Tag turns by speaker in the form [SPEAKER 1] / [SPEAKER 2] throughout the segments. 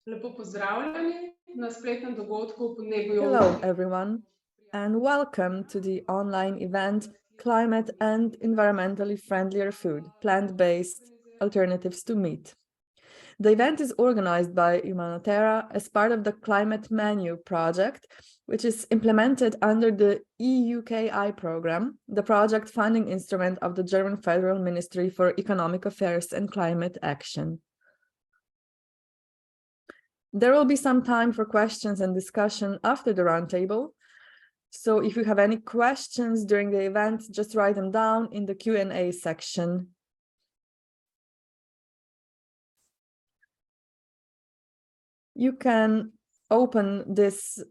[SPEAKER 1] Lepo pozdravljeni na spletnem dogodku o podnebju.
[SPEAKER 2] Hello, everyone, and welcome to the online event Climate and Environmentally Friendlier Food, Plant-Based Alternatives to Meat. The event is organized by Umanotera as part of the Climate Menu project, which is implemented under the EUKI program, the project funding instrument of the German Federal Ministry for Economic Affairs and Climate Action. There will be some time for questions and discussion after the roundtable. So if you have any questions during the event, just write them down in the Q&A section. You can open this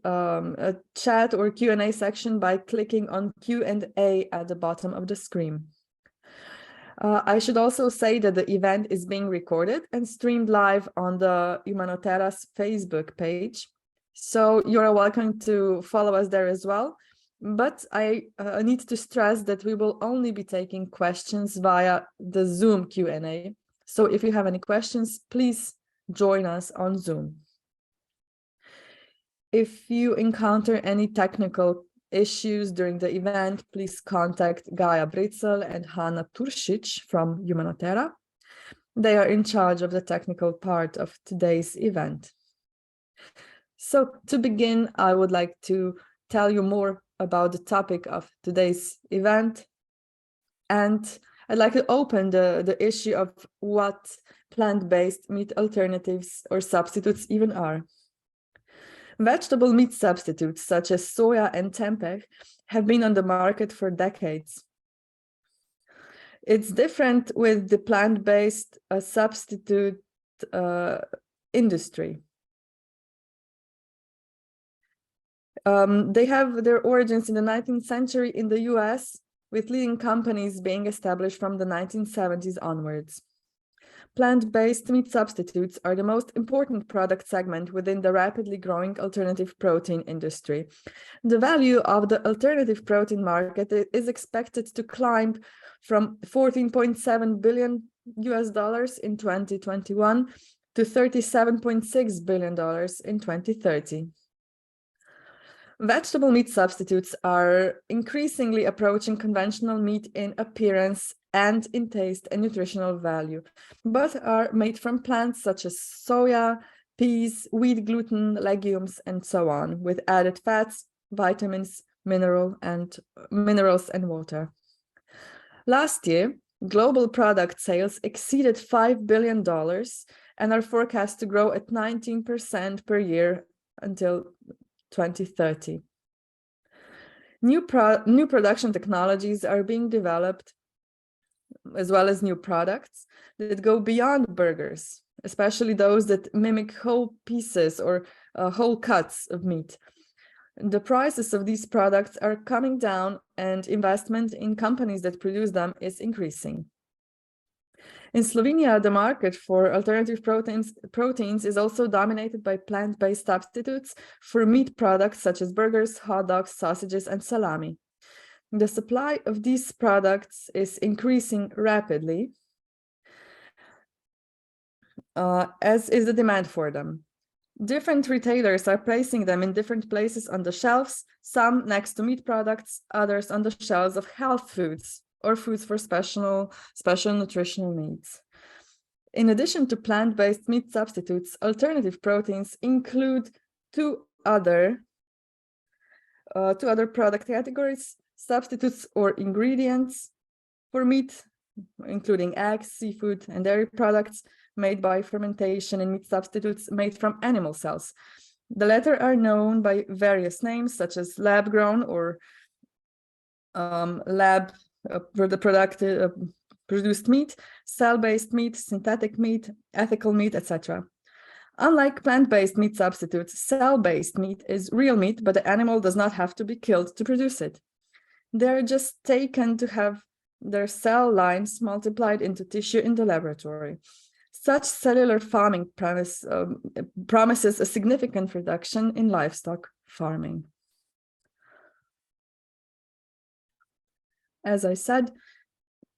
[SPEAKER 2] chat or Q&A section by clicking on Q&A at the bottom of the screen. I should also say that the event is being recorded and streamed live on the Umanotera's Facebook page. So you're welcome to follow us there as well. But I need to stress that we will only be taking questions via the Zoom Q&A. So if you have any questions, please join us on Zoom. If you encounter any technical issues during the event, please contact Gaja Britzel and Hanna Turšić from Umanotera. They are in charge of the technical part of today's event. So to begin, I would like to tell you more about the topic of today's event. And I'd like to open the issue of what plant-based meat alternatives or substitutes even are. Vegetable meat substitutes such as soya and tempeh have been on the market for decades. It's different with the plant-based substitute industry. They have their origins in the 19th century in the US, with leading companies being established from the 1970s onwards. Plant-based meat substitutes are the most important product segment within the rapidly growing alternative protein industry. The value of the alternative protein market is expected to climb from $14.7 billion in 2021 to $37.6 billion in 2030. Vegetable meat substitutes are increasingly approaching conventional meat in appearance and in taste and nutritional value, but are made from plants such as soya, peas, wheat gluten, legumes, and so on, with added fats, vitamins, minerals, and water. Last year, global product sales exceeded $5 billion and are forecast to grow at 19% per year until 2030. New production technologies are being developed, as well as new products that go beyond burgers, especially those that mimic whole pieces or whole cuts of meat. The prices of these products are coming down, and investment in companies that produce them is increasing. In Slovenia, the market for alternative proteins is also dominated by plant-based substitutes for meat products such as burgers, hot dogs, sausages, and salami. The supply of these products is increasing rapidly, as is the demand for them. Different retailers are placing them in different places on the shelves, some next to meat products, others on the shelves of health foods or foods for special nutritional needs. In addition to plant-based meat substitutes, alternative proteins include two other product categories: substitutes or ingredients for meat, including eggs, seafood, and dairy products made by fermentation, and meat substitutes made from animal cells. The latter are known by various names, such as lab-grown or produced meat, cell-based meat, synthetic meat, ethical meat, etc. Unlike plant-based meat substitutes, cell-based meat is real meat, but the animal does not have to be killed to produce it. They're just taken to have their cell lines multiplied into tissue in the laboratory. Such cellular farming promises a significant reduction in livestock farming. As I said,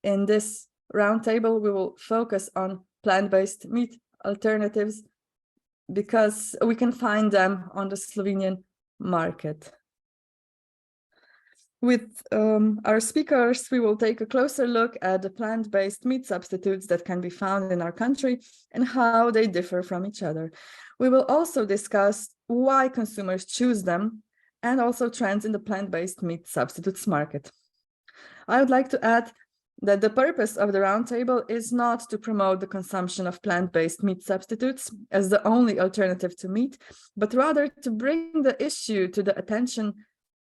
[SPEAKER 2] in this roundtable, we will focus on plant-based meat alternatives because we can find them on the Slovenian market. With our speakers, we will take a closer look at the plant-based meat substitutes that can be found in our country and how they differ from each other. We will also discuss why consumers choose them and also trends in the plant-based meat substitutes market. I would like to add that the purpose of the roundtable is not to promote the consumption of plant-based meat substitutes as the only alternative to meat, but rather to bring the issue to the attention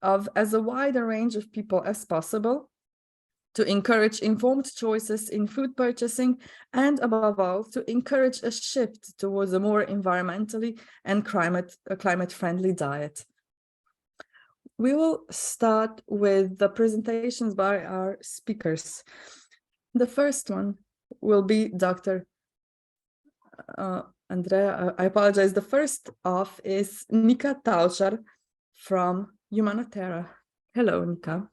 [SPEAKER 2] of as a wider range of people as possible, to encourage informed choices in food purchasing, and above all, to encourage a shift towards a more environmentally and climate-friendly diet. We will start with the presentations by our speakers. The first one will be Dr. Andreja. I apologize. The first off is Nika Tavčar from Umanotera. Hello, Nika.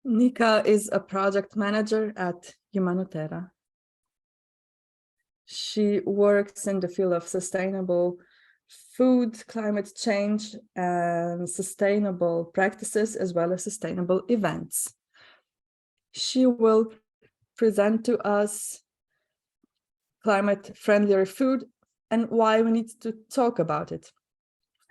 [SPEAKER 2] Nika is a project manager at Umanotera. She works in the field of sustainable food, climate change, and sustainable practices, as well as sustainable events. She will present to us climate-friendlier food and why we need to talk about it.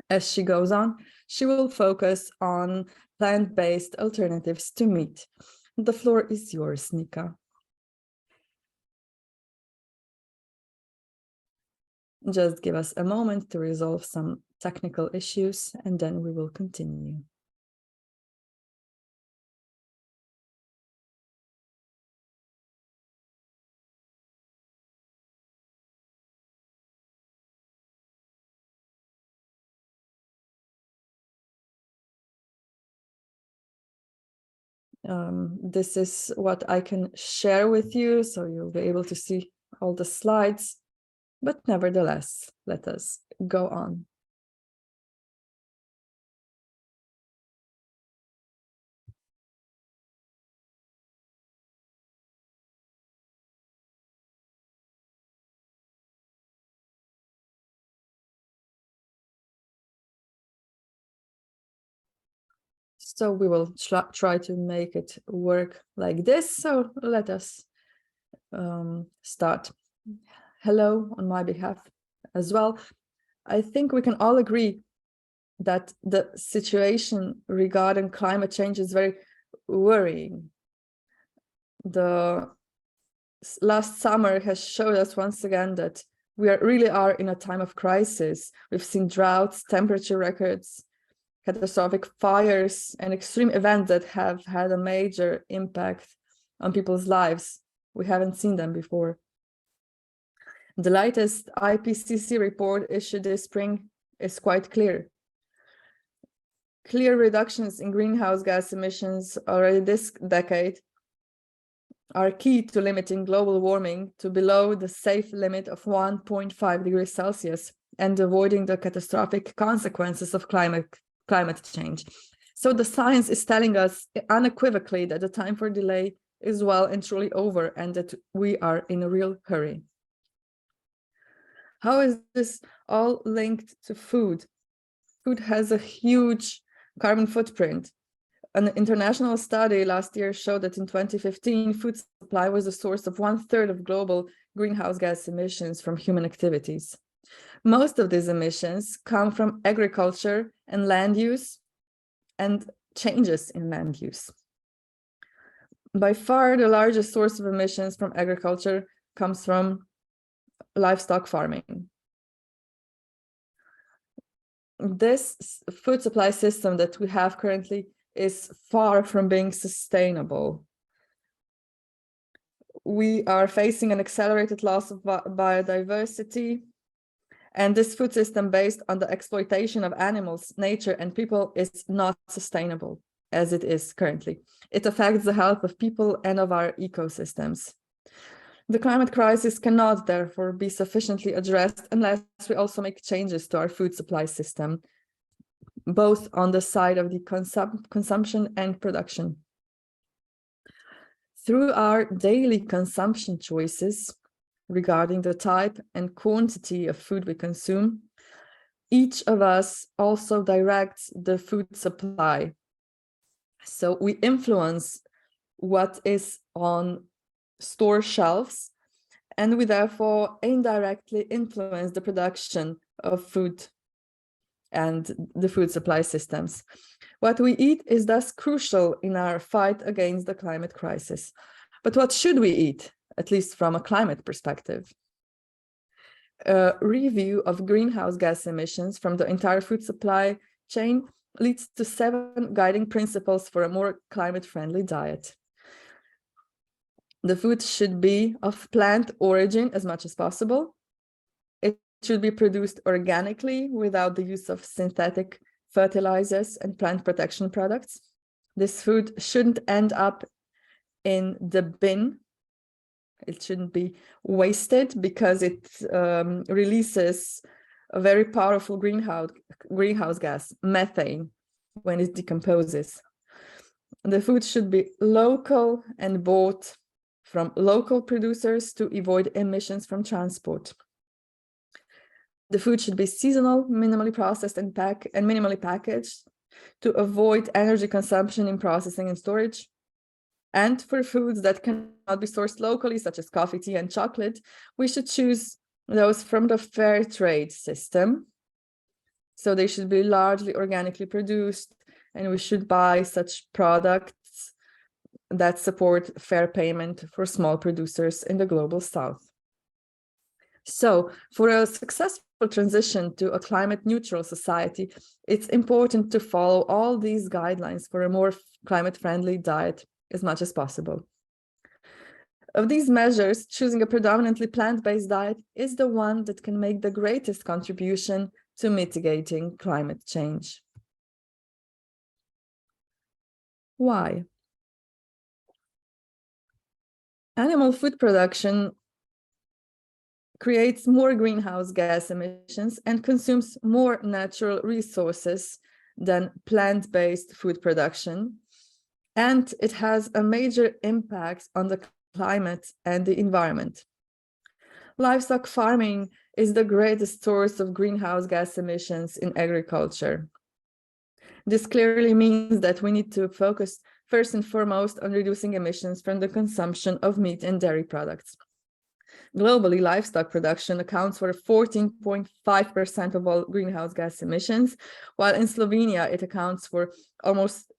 [SPEAKER 2] As she goes on, she will focus on plant-based alternatives to meat. The floor is yours, Nika. Just give us a moment to resolve some technical issues, and then we will continue. This is what I can share with you, so you'll be able to see all the slides. But nevertheless, let us go on. So we will try to make it work like this. So let us start. Hello on my behalf as well. I think we can all agree that the situation regarding climate change is very worrying. The last summer has showed us once again that we really are in a time of crisis. We've seen droughts, temperature records, catastrophic fires, and extreme events that have had a major impact on people's lives. We haven't seen them before. The latest IPCC report issued this spring is quite clear. Clear reductions in greenhouse gas emissions already this decade are key to limiting global warming to below the safe limit of 1.5 degrees Celsius and avoiding the catastrophic consequences of climate change. So the science is telling us unequivocally that the time for delay is well and truly over and that we are in a real hurry. How is this all linked to food? Food has a huge carbon footprint. An international study last year showed that in 2015, food supply was the source of 1/3 of global greenhouse gas emissions from human activities. Most of these emissions come from agriculture and land use and changes in land use. By far, the largest source of emissions from agriculture comes from livestock farming. This food supply system that we have currently is far from being sustainable. We are facing an accelerated loss of biodiversity, and this food system based on the exploitation of animals, nature, and people is not sustainable as it is currently. It affects the health of people and of our ecosystems. The climate crisis cannot therefore be sufficiently addressed unless we also make changes to our food supply system, both on the side of the consumption and production. Through our daily consumption choices regarding the type and quantity of food we consume, each of us also directs the food supply. So we influence what is on store shelves, and we therefore indirectly influence the production of food and the food supply systems. What we eat is thus crucial in our fight against the climate crisis. But what should we eat, at least from a climate perspective? A review of greenhouse gas emissions from the entire food supply chain leads to 7 guiding principles for a more climate-friendly diet. The food should be of plant origin as much as possible. It should be produced organically without the use of synthetic fertilizers and plant protection products. This food shouldn't end up in the bin. It shouldn't be wasted because it releases a very powerful greenhouse gas, methane, when it decomposes. The food should be local and bought from local producers to avoid emissions from transport. The food should be seasonal, minimally processed and minimally packaged to avoid energy consumption in processing and storage. And for foods that cannot be sourced locally, such as coffee, tea, and chocolate, we should choose those from the fair trade system. So they should be largely organically produced, and we should buy such products that support fair payment for small producers in the global south. So for a successful transition to a climate neutral society, it's important to follow all these guidelines for a more climate-friendly diet as much as possible. Of these measures, choosing a predominantly plant-based diet is the one that can make the greatest contribution to mitigating climate change. Why? Animal food production creates more greenhouse gas emissions and consumes more natural resources than plant-based food production. And it has a major impact on the climate and the environment. Livestock farming is the greatest source of greenhouse gas emissions in agriculture. This clearly means that we need to focus first and foremost on reducing emissions from the consumption of meat and dairy products. Globally, livestock production accounts for 14.5% of all greenhouse gas emissions, while in Slovenia it accounts for almost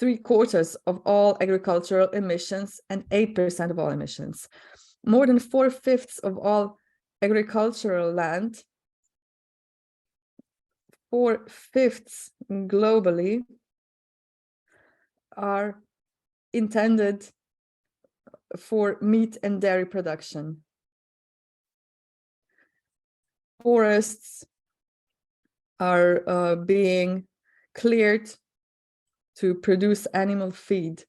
[SPEAKER 2] 3/4 of all agricultural emissions and 8% of all emissions. More than 4/5 of all agricultural land, 4/5 globally, are intended for meat and dairy production. Forests are being cleared to produce animal feed.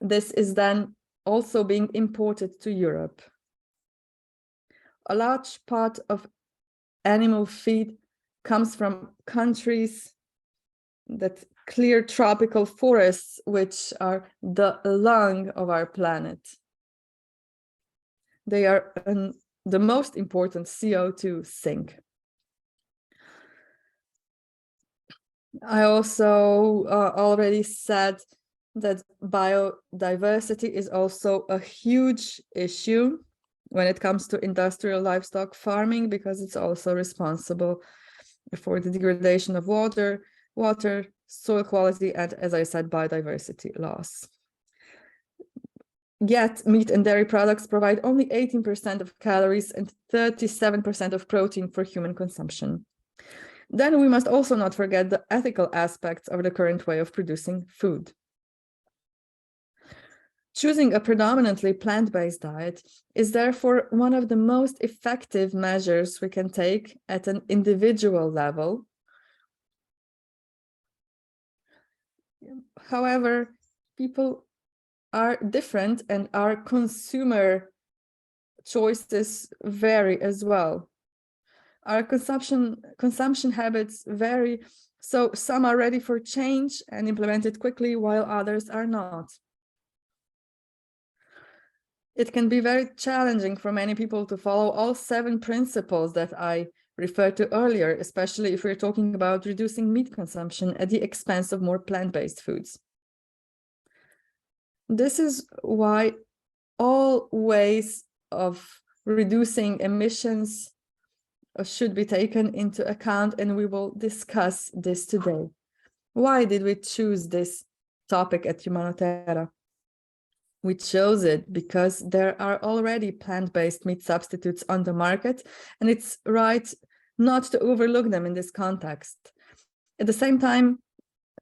[SPEAKER 2] This is then also being imported to Europe. A large part of animal feed comes from countries that clear tropical forests, which are the lung of our planet. They are the most important CO2 sink. I also already said that biodiversity is also a huge issue when it comes to industrial livestock farming, because it's also responsible for the degradation of water, soil quality, and, as I said, biodiversity loss. Yet, meat and dairy products provide only 18% of calories and 37% of protein for human consumption. Then we must also not forget the ethical aspects of the current way of producing food. Choosing a predominantly plant-based diet is therefore one of the most effective measures we can take at an individual level. However, people are different and our consumer choices vary as well. Our consumption habits vary, so some are ready for change and implemented quickly, while others are not. It can be very challenging for many people to follow all 7 principles that I referred to earlier, especially if we're talking about reducing meat consumption at the expense of more plant-based foods. This is why all ways of reducing emissions should be taken into account, and we will discuss this today. Why did we choose this topic at Umanotera? We chose it because there are already plant-based meat substitutes on the market, and it's right not to overlook them in this context. At the same time,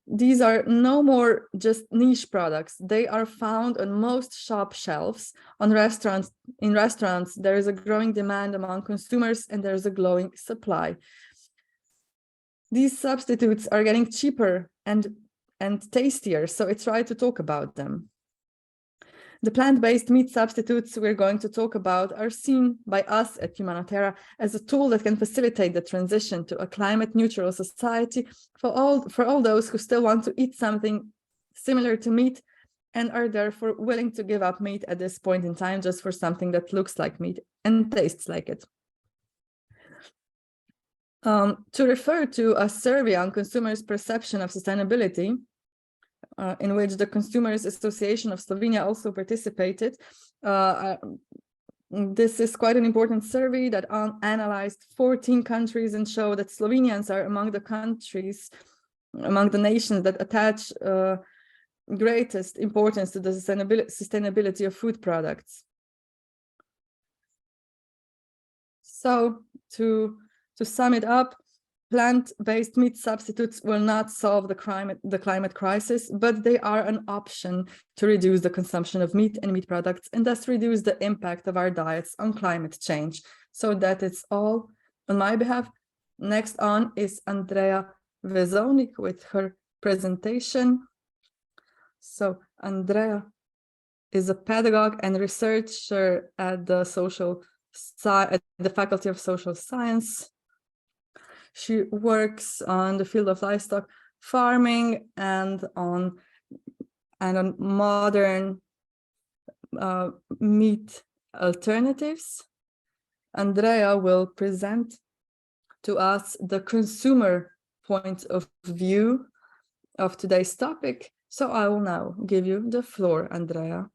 [SPEAKER 2] these are no more just niche products. They are found on most shop shelves, on restaurants. In restaurants, there is a growing demand among consumers and there's a growing supply. These substitutes are getting cheaper and tastier, so it's right to talk about them. The plant-based meat substitutes we're going to talk about are seen by us at Umanotera as a tool that can facilitate the transition to a climate-neutral society for all those who still want to eat something similar to meat and are therefore willing to give up meat at this point in time just for something that looks like meat and tastes like it. To refer to a survey on consumers' perception of sustainability, in which the Consumers Association of Slovenia also participated. This is quite an important survey that analyzed 14 countries and showed that Slovenians are among the nations that attach greatest importance to the sustainability of food products. So to sum it up, plant-based meat substitutes will not solve the climate crisis, but they are an option to reduce the consumption of meat and meat products and thus reduce the impact of our diets on climate change. So that is all on my behalf. Next on is Andreja Vezovnik with her presentation. So Andreja is a pedagogue and researcher at the Faculty of Social Science. She works on the field of livestock farming and on modern meat alternatives. Andreja will present to us the consumer point of view of today's topic. So I will now give you the floor, Andreja.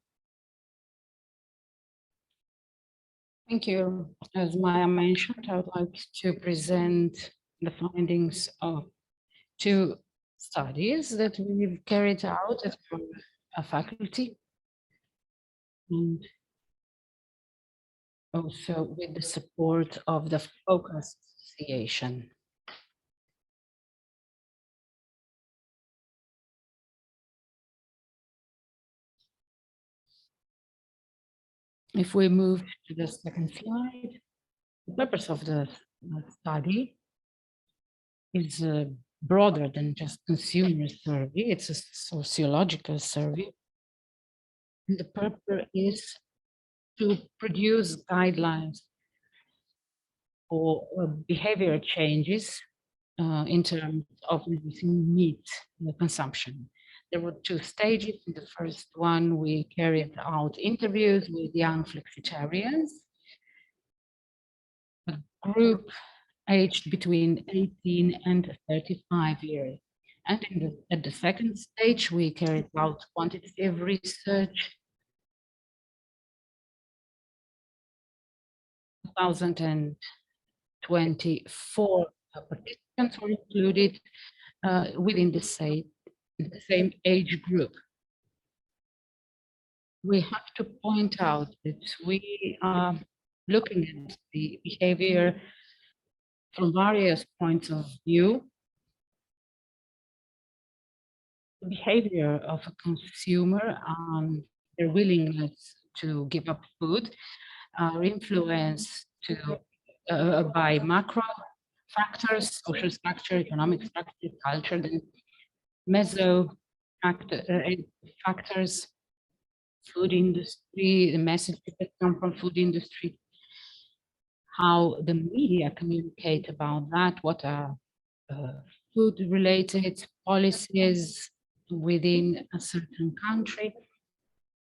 [SPEAKER 3] Thank you. As Maya mentioned, I would like to present the findings of 2 studies that we've carried out at our faculty, and also with the support of the Focus Association. If we move to the second slide, the purpose of the study is broader than just consumer survey. It's a sociological survey. And the purpose is to produce guidelines for behavior changes in terms of reducing meat consumption. There were 2 stages. In the first one, we carried out interviews with young flexitarians, a group aged between 18 and 35 years. And at the second stage, we carried out quantitative research. 1,024 participants were included within the same age group. We have to point out that we are looking at the behavior from various points of view. The behavior of a consumer, their willingness to give up food, are influenced by macro factors, social structure, economic structure, culture, and meso factors. food industry, the messages that come from food industry, how the media communicate about that, what are food-related policies within a certain country.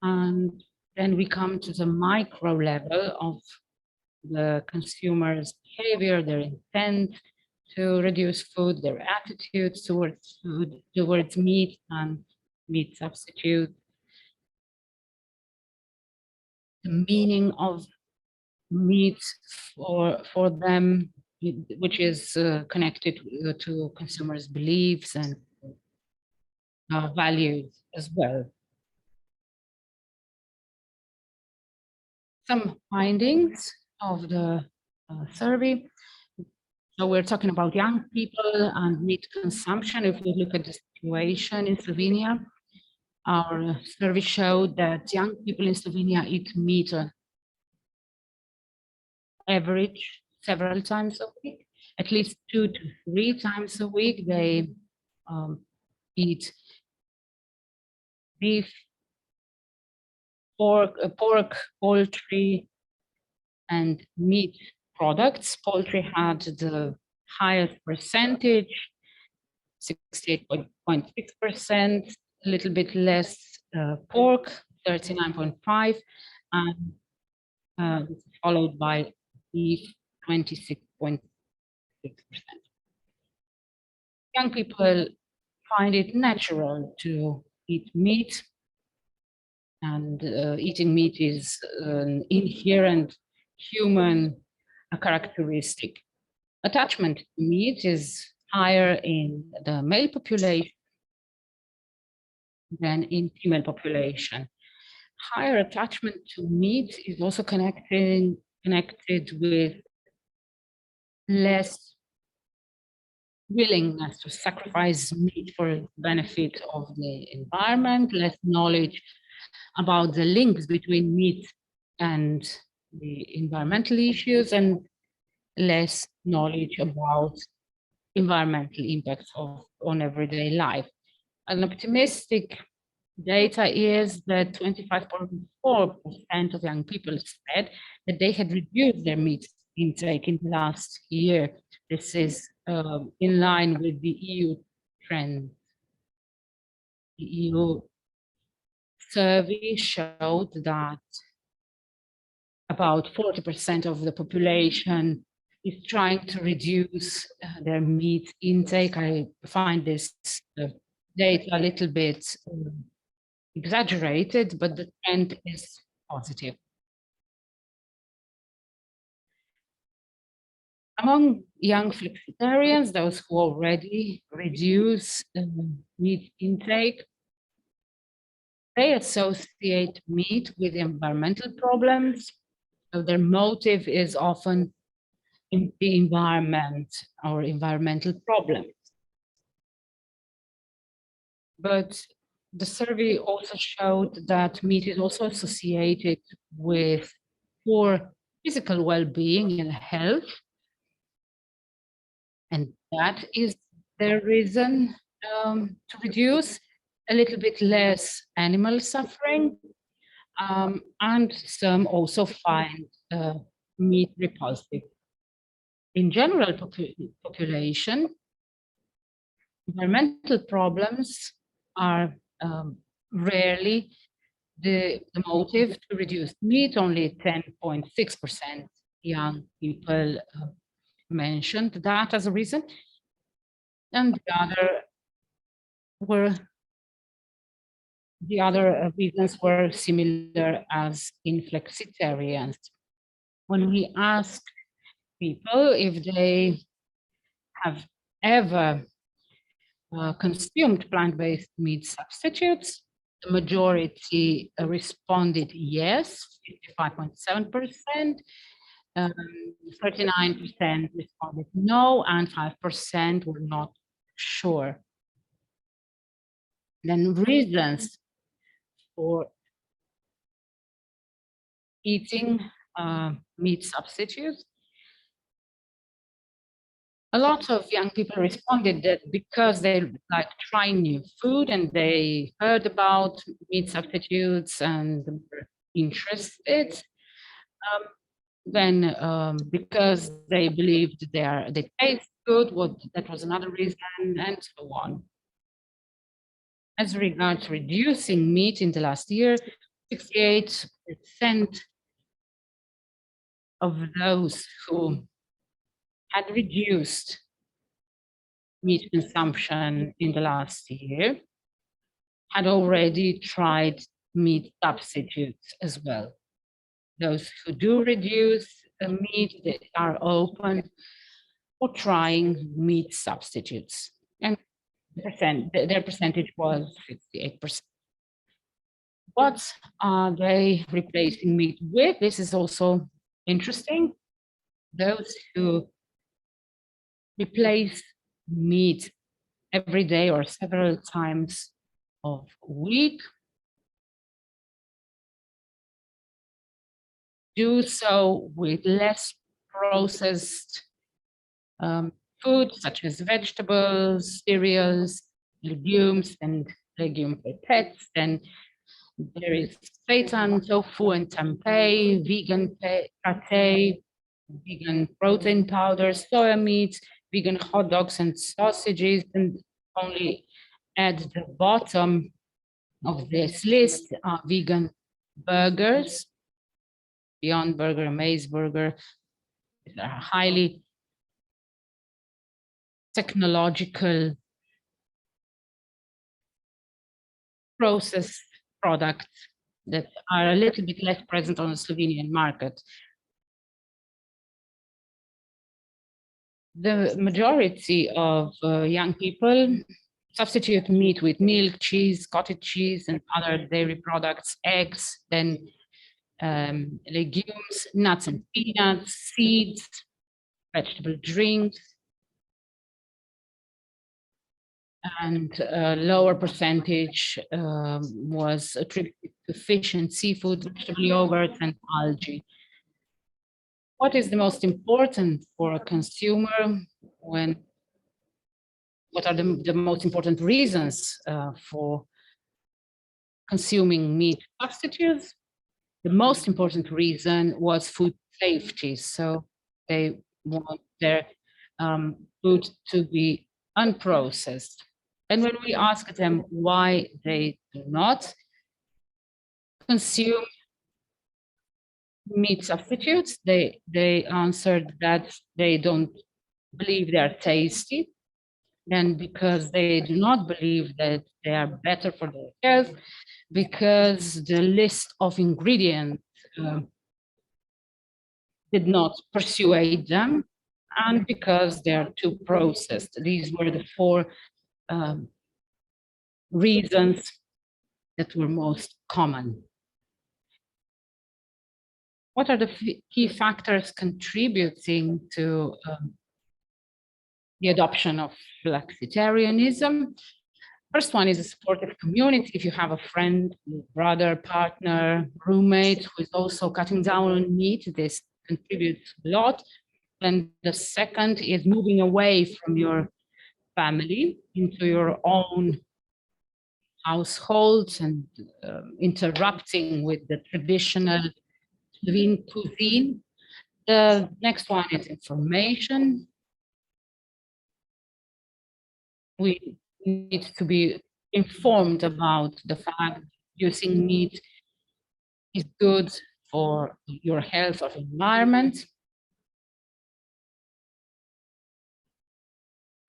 [SPEAKER 3] And then we come to the micro level of the consumer's behavior, their intent to reduce food, their attitudes towards food, towards meat and meat substitute, the meaning of meat for them, which is connected to consumers' beliefs and values as well. Some findings of the survey. So we're talking about young people and meat consumption. If we look at the situation in Slovenia, our survey showed that young people in Slovenia eat meat on average several times a week, at least 2 to 3 times a week. They eat beef, pork, poultry, and meat products. Poultry had the highest percentage, 68.6%, a little bit less pork, 39.5%, and followed by beef, 26.6%. Young people find it natural to eat meat, and eating meat is an inherent human characteristic. Attachment to meat is higher in the male population than in female population. Higher attachment to meat is also connected with less willingness to sacrifice meat for the benefit of the environment, less knowledge about the links between meat and the environmental issues, and less knowledge about environmental impacts on everyday life. An optimistic data is that 25.4% of young people said that they had reduced their meat intake in the last year. This is in line with the EU trend. The EU survey showed that about 40% of the population is trying to reduce their meat intake. I find this data a little bit exaggerated, but the trend is positive. Among young flexitarians, those who already reduce meat intake, they associate meat with environmental problems. So their motive is often in the environment or environmental problems. But the survey also showed that meat is also associated with poor physical well-being and health. And that is the reason to reduce a little bit less animal suffering. And some also find meat repulsive. In general population, environmental problems are rarely the motive to reduce meat. Only 10.6% young people mentioned that as a reason, and the other reasons were similar as in flexitarians. When we asked people if they have ever consumed plant-based meat substitutes, the majority responded yes, 55.7%. 39% responded no, and 5% were not sure. Then reasons for eating meat substitutes. a lot of young people responded that because they like trying new food and they heard about meat substitutes and were interested. Then because they believed they taste good, that was another reason, and so on. As regards reducing meat in the last year, 68% of those who had reduced meat consumption in the last year had already tried meat substitutes as well. Those who do reduce meat, they are open for trying meat substitutes. And their percentage was 58%. What are they replacing meat with? This is also interesting. Those who replace meat every day or several times of week do so with less processed food, such as vegetables, cereals, legumes, and legume pellets. Then there is seitan, tofu, and tempeh, vegan pate, vegan protein powders, soya meat, vegan hot dogs and sausages, and only at the bottom of this list are vegan burgers, Beyond Burger, Maize Burger. These are highly technological processed products that are a little bit less present on the Slovenian market. The majority of young people substitute meat with milk, cheese, cottage cheese, and other dairy products, eggs, then legumes, nuts and peanuts, seeds, vegetable drinks, and a lower percentage was attributed to fish and seafood, vegetable yogurt, and algae. What is the most important for a consumer what are the most important reasons for consuming meat substitutes? The most important reason was food safety. So they want their food to be unprocessed. And when we ask them why they do not consume meat substitutes, they answered that they don't believe they're tasty, and because they do not believe that they are better for their health, because the list of ingredients did not persuade them, and because they are too processed. These were the four reasons that were most common. What are the key factors contributing to the adoption of flexitarianism? First one is a supportive community. If you have a friend, brother, partner, roommate who is also cutting down on meat, this contributes a lot. And the second is moving away from your family into your own households and interrupting with the traditional Slovene cuisine. The next one is information. We need to be informed about the fact that using meat is good for your health or environment.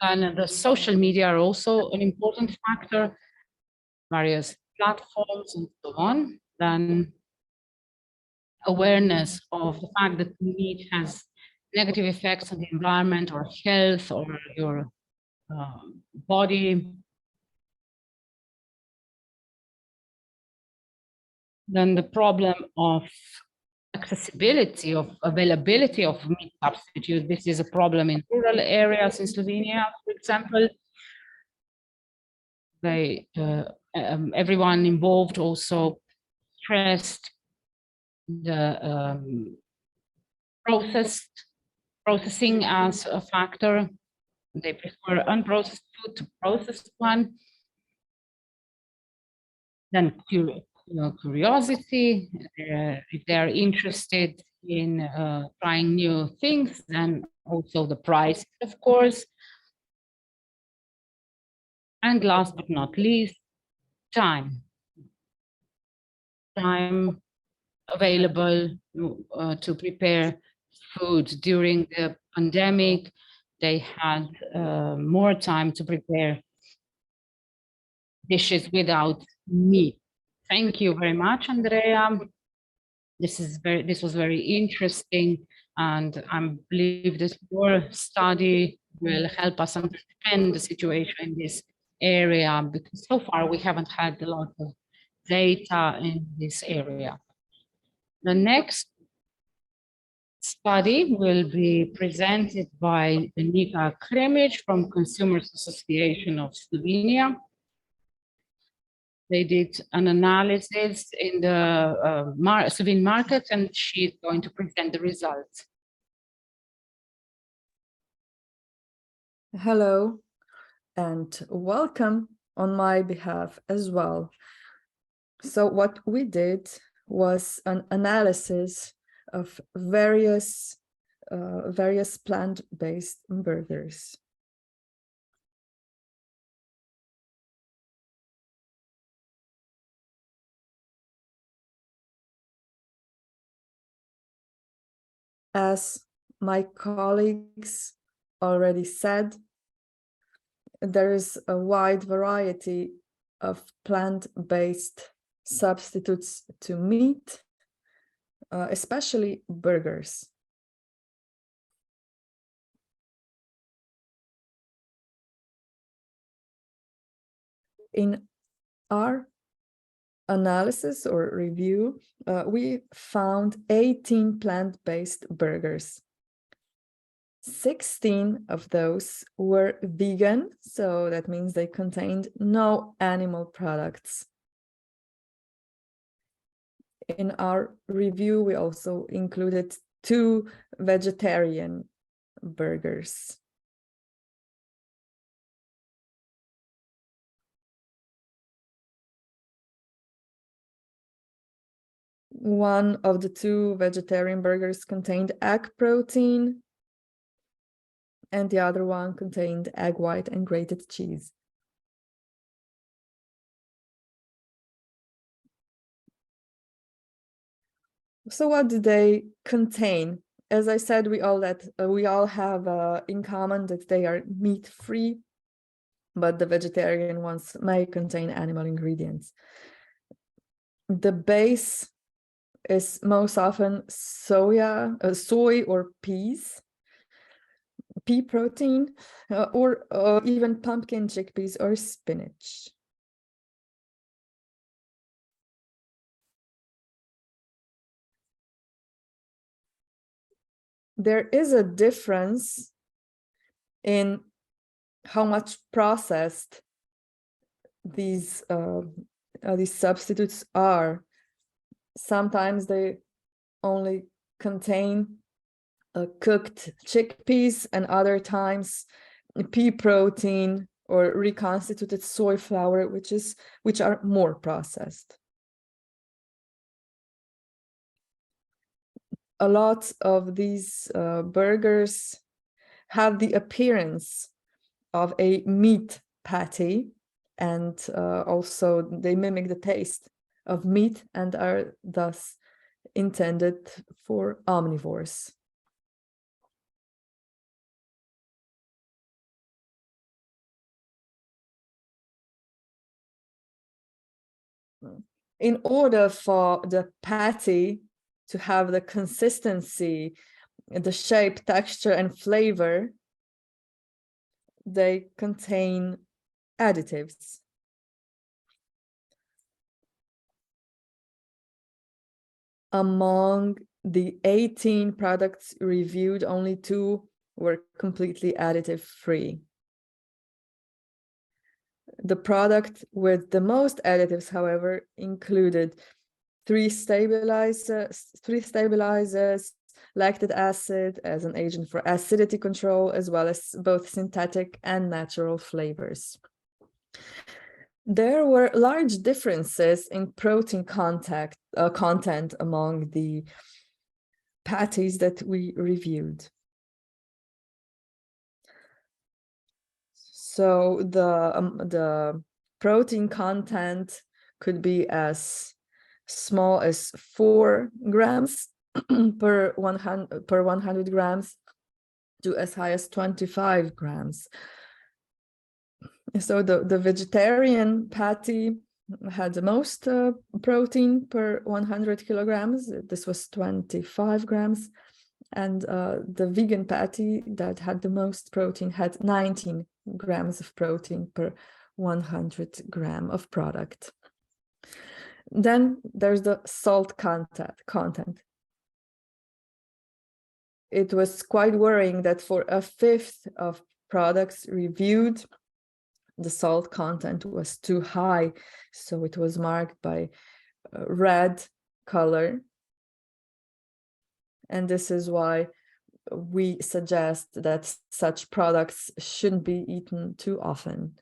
[SPEAKER 3] And the social media are also an important factor, various platforms and so on. Then awareness of the fact that meat has negative effects on the environment or health or your body. Then the problem of accessibility, of availability of meat substitutes. This is a problem in rural areas in Slovenia, for example. Everyone involved also stressed the processing as a factor. they prefer unprocessed food to processed one. Then curiosity, if they are interested in trying new things, and also the price, of course. And last but not least, time. Time available to prepare food. During the pandemic, they had more time to prepare dishes without meat. Thank you very much, Andrea. This was very interesting, and I believe that your study will help us understand the situation in this area, because so far we haven't had a lot of data in this area. The next study will be presented by Nika Kremić from Consumers Association of Slovenia. They did an analysis in the Slovene market, and she's going to present the results.
[SPEAKER 2] Hello, and welcome on my behalf as well. So what we did was an analysis of various plant-based burgers. As my colleagues already said, there is a wide variety of plant-based substitutes to meat, especially burgers. In our analysis or review, we found 18 plant-based burgers. 16 of those were vegan, so that means they contained no animal products. In our review, we also included 2 vegetarian burgers. One of the 2 vegetarian burgers contained egg protein, and the other one contained egg white and grated cheese. So what do they contain? As I said, we all have in common that they are meat-free, but the vegetarian ones may contain animal ingredients. The base is most often soy or peas, pea protein, or even pumpkin, chickpeas, or spinach. There is a difference in how much processed these substitutes are. Sometimes they only contain cooked chickpeas, and other times pea protein or reconstituted soy flour, which are more processed. A lot of these burgers have the appearance of a meat patty, and also they mimic the taste of meat and are thus intended for omnivores. In order for the patty to have the consistency, the shape, texture, and flavor, they contain additives. Among the 18 products reviewed, only 2 were completely additive-free. The product with the most additives, however, included 3 stabilizers, lactic acid as an agent for acidity control, as well as both synthetic and natural flavors. There were large differences in protein content among the patties that we reviewed. So the protein content could be as small as 4 grams per 100 grams to as high as 25 grams. So the vegetarian patty had the most protein per 100 kilograms. This was 25 grams. And the vegan patty that had the most protein had 19 grams of protein per 100 gram of product. Then there's the salt content. It was quite worrying that for a fifth of products reviewed, the salt content was too high, so it was marked by red color. And this is why we suggest that such products shouldn't be eaten too often.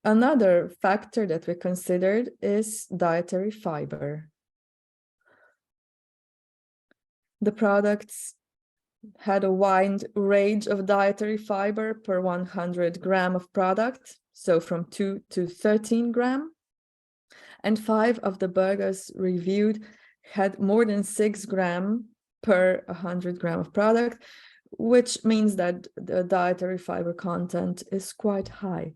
[SPEAKER 2] Another factor that we considered is dietary fiber. The products had a wide range of dietary fiber per 100 gram of product, so from 2 to 13 gram. And 5 of the burgers reviewed had more than 6 gram per 100 gram of product, which means that the dietary fiber content is quite high.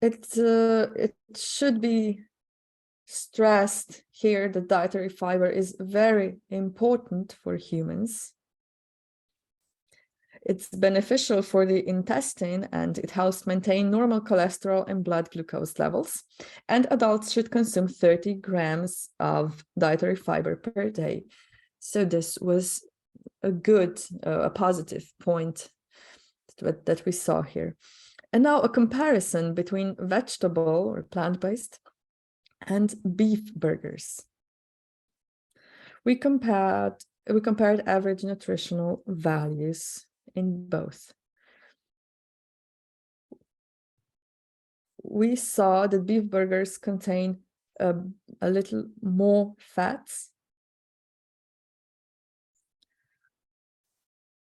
[SPEAKER 2] It should be stressed here that dietary fiber is very important for humans. It's beneficial for the intestine and it helps maintain normal cholesterol and blood glucose levels. And adults should consume 30 grams of dietary fiber per day. So this was a positive point that we saw here. And now a comparison between vegetable or plant-based and beef burgers. We compared average nutritional values in both. We saw that beef burgers contain a little more fats,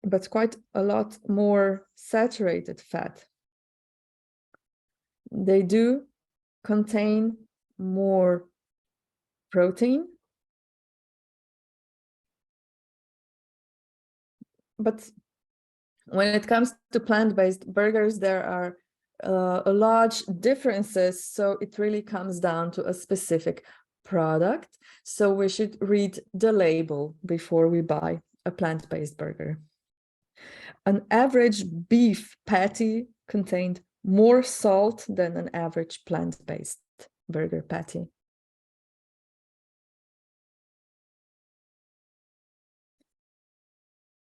[SPEAKER 2] but quite a lot more saturated fat. They do contain more protein, but when it comes to plant-based burgers, there are large differences, so it really comes down to a specific product. So we should read the label before we buy a plant-based burger. An average beef patty contained more salt than an average plant-based burger patty.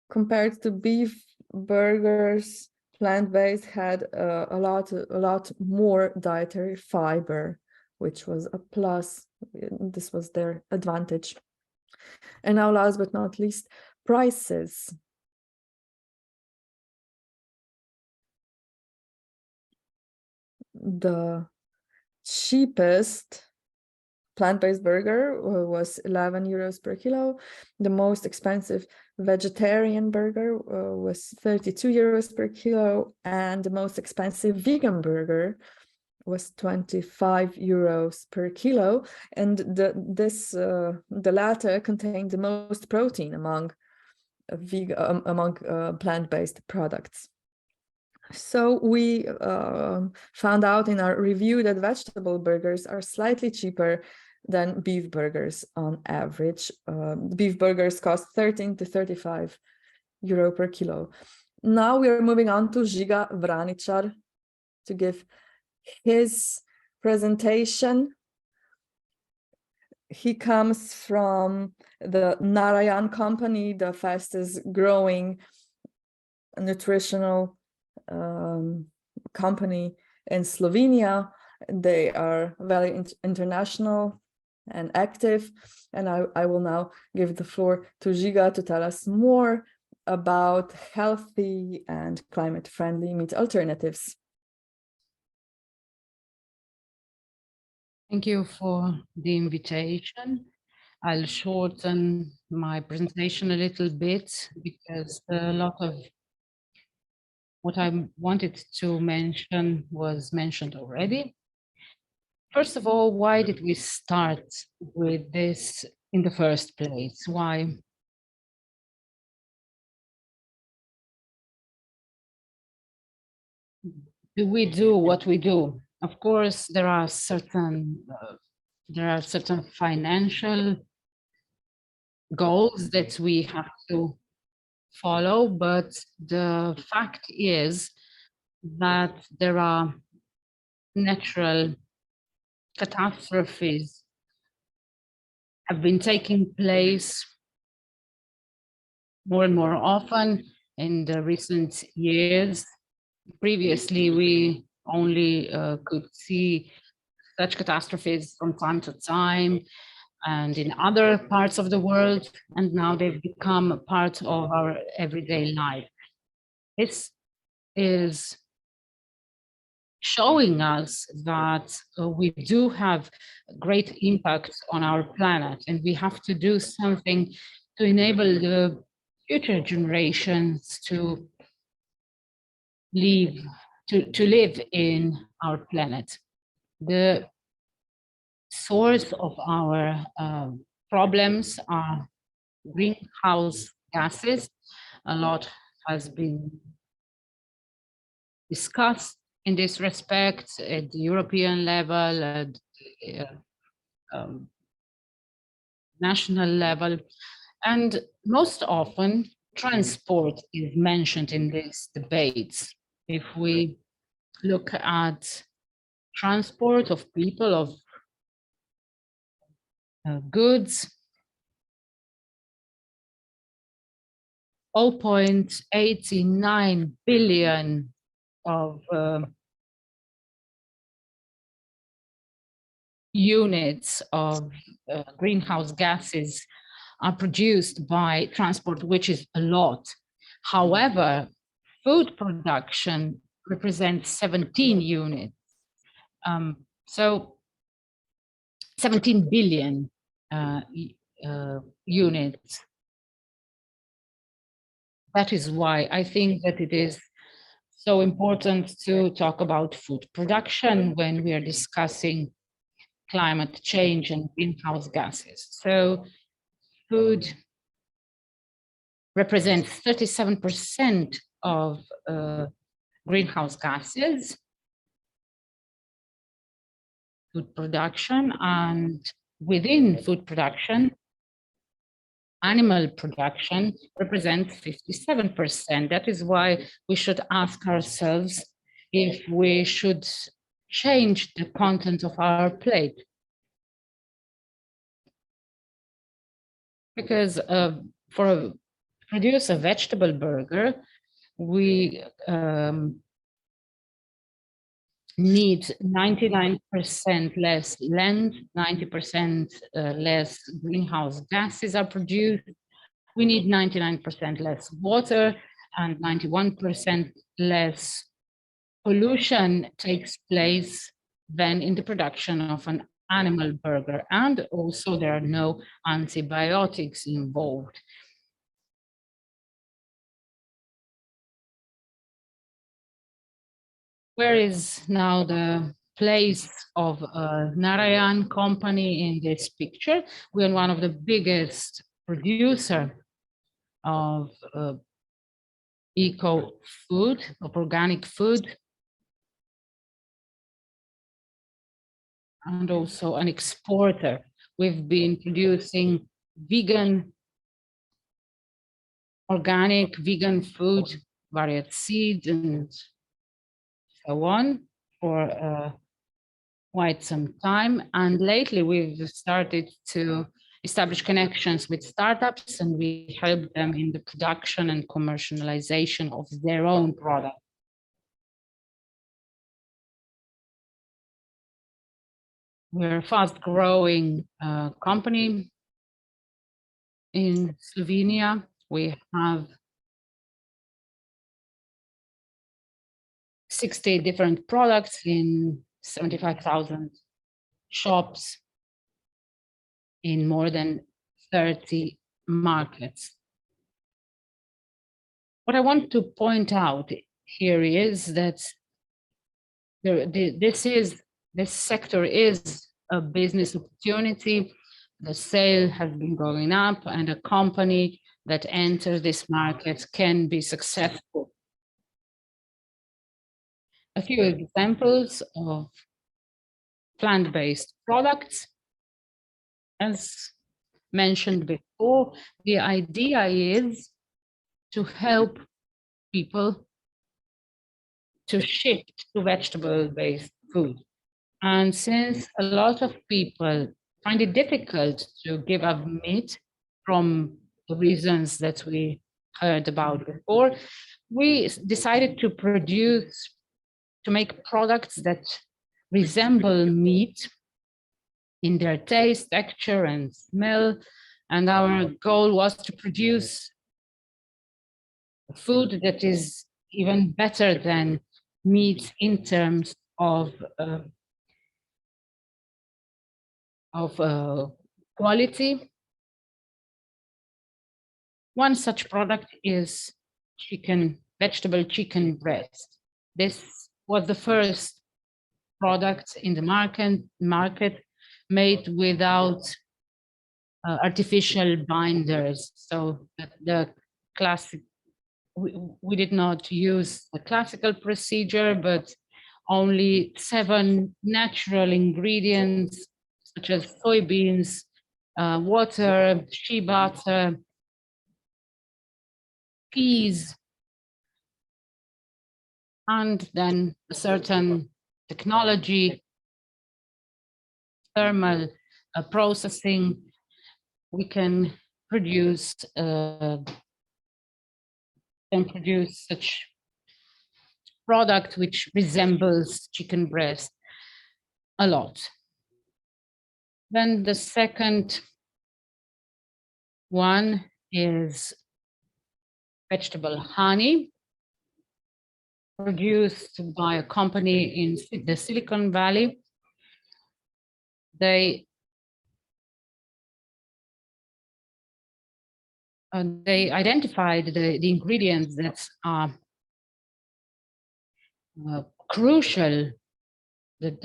[SPEAKER 2] Compared to beef burgers, plant-based had a lot more dietary fiber, which was a plus. This was their advantage. And now, last but not least, prices. The cheapest plant-based burger was 11 euros per kilo. The most expensive vegetarian burger was 32 euros per kilo, and the most expensive vegan burger was 25 euros per kilo. And the latter contained the most protein among plant-based products. So we found out in our review that vegetable burgers are slightly cheaper than beef burgers on average. Beef burgers cost 13 to 35 euro per kilo. Now we are moving on to ŽIGA VRANIČAR to give his presentation. He comes from the Narayan company, the fastest growing nutritional company in Slovenia. They are very international and active. And I will now give the floor to ŽIGA to tell us more about healthy and climate-friendly meat alternatives.
[SPEAKER 3] Thank you for the invitation. I'll shorten my presentation a little bit because a lot of what I wanted to mention was mentioned already. First of all, why did we start with this in the first place? Why? Do we do what we do? Of course, there are certain financial goals that we have to follow, but the fact is that there are natural catastrophes have been taking place more and more often in the recent years. Previously, we only could see such catastrophes from time to time and in other parts of the world, and now they've become a part of our everyday life. This is showing us that we do have great impact on our planet, and we have to do something to enable the future generations to live in our planet. The source of our problems are greenhouse gases. A lot has been discussed in this respect at the European level, at national level, and most often transport is mentioned in these debates. If we look at transport of people, of goods, 0.89 billion of units of greenhouse gases are produced by transport, which is a lot. However, food production represents 17 units. So 17 billion units. That is why I think that it is so important to talk about food production when we are discussing climate change and greenhouse gases. So food represents 37% of greenhouse gases, food production, and within food production, animal production represents 57%. That is why we should ask ourselves if we should change the content of our plate. Because produce a vegetable burger, we need 99% less land, 90% less greenhouse gases are produced. We need 99% less water, and 91% less pollution takes place than in the production of an animal burger. And also there are no antibiotics involved. Where is now the place of Narayan company in this picture? We are one of the biggest producer of eco food, of organic food, and also an exporter. We've been producing vegan, organic vegan food, varied seeds, and so on for quite some time. And lately we've started to establish connections with startups, and we help them in the production and commercialization of their own product. We're a fast-growing company in Slovenia. We have 60 different products in 75,000 shops in more than 30 markets. What I want to point out here is that this sector is a business opportunity. The sale has been going up, and a company that enters this market can be successful. A few examples of plant-based products. As mentioned before, the idea is to help people to shift to vegetable-based food. And since a lot of people find it difficult to give up meat from the reasons that we heard about before, we decided to make products that resemble meat in their taste, texture, and smell. And our goal was to produce food that is even better than meat in terms of quality. One such product is vegetable chicken breast. This was the first product in the market made without artificial binders. So the classic, we did not use the classical procedure, but only 7 natural ingredients such as soybeans, water, shea butter, peas, and then a certain technology, thermal processing. We can produce such product which resembles chicken breast a lot. Then the second one is vegetable honey, produced by a company in the Silicon Valley. They identified the ingredients that are crucial, that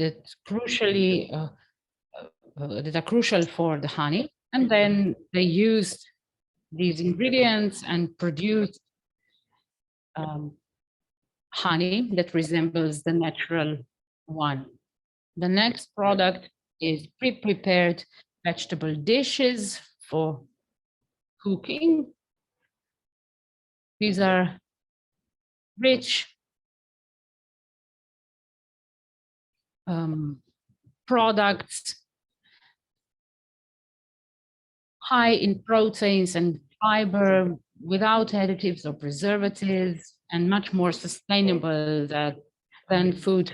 [SPEAKER 3] are crucial for the honey, and then they used these ingredients and produced honey that resembles the natural one. The next product is pre-prepared vegetable dishes for cooking. These are rich products, high in proteins and fiber, without additives or preservatives, and much more sustainable than food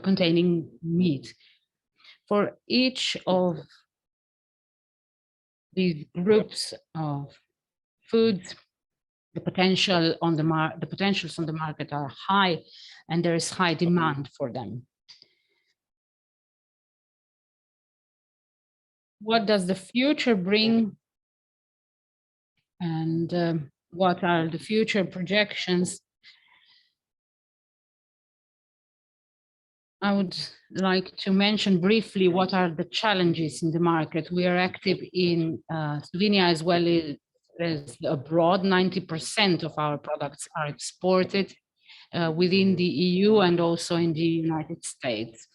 [SPEAKER 3] containing meat. For each of these groups of foods, the potentials on the market are high, and there is high demand for them. What does the future bring, and what are the future projections? I would like to mention briefly what are the challenges in the market. We are active in Slovenia as well as abroad. 90% of our products are exported within the EU and also in the United States.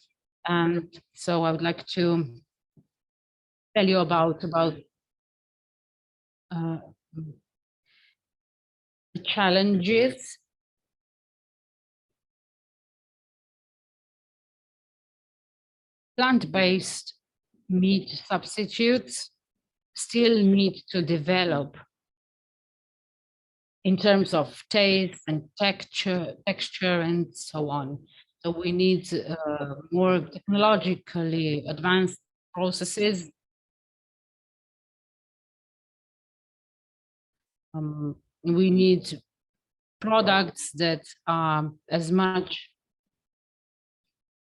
[SPEAKER 3] So I would like to tell you about the challenges. Plant-based meat substitutes still need to develop in terms of taste and texture and so on. So we need more technologically advanced processes. We need products that are as much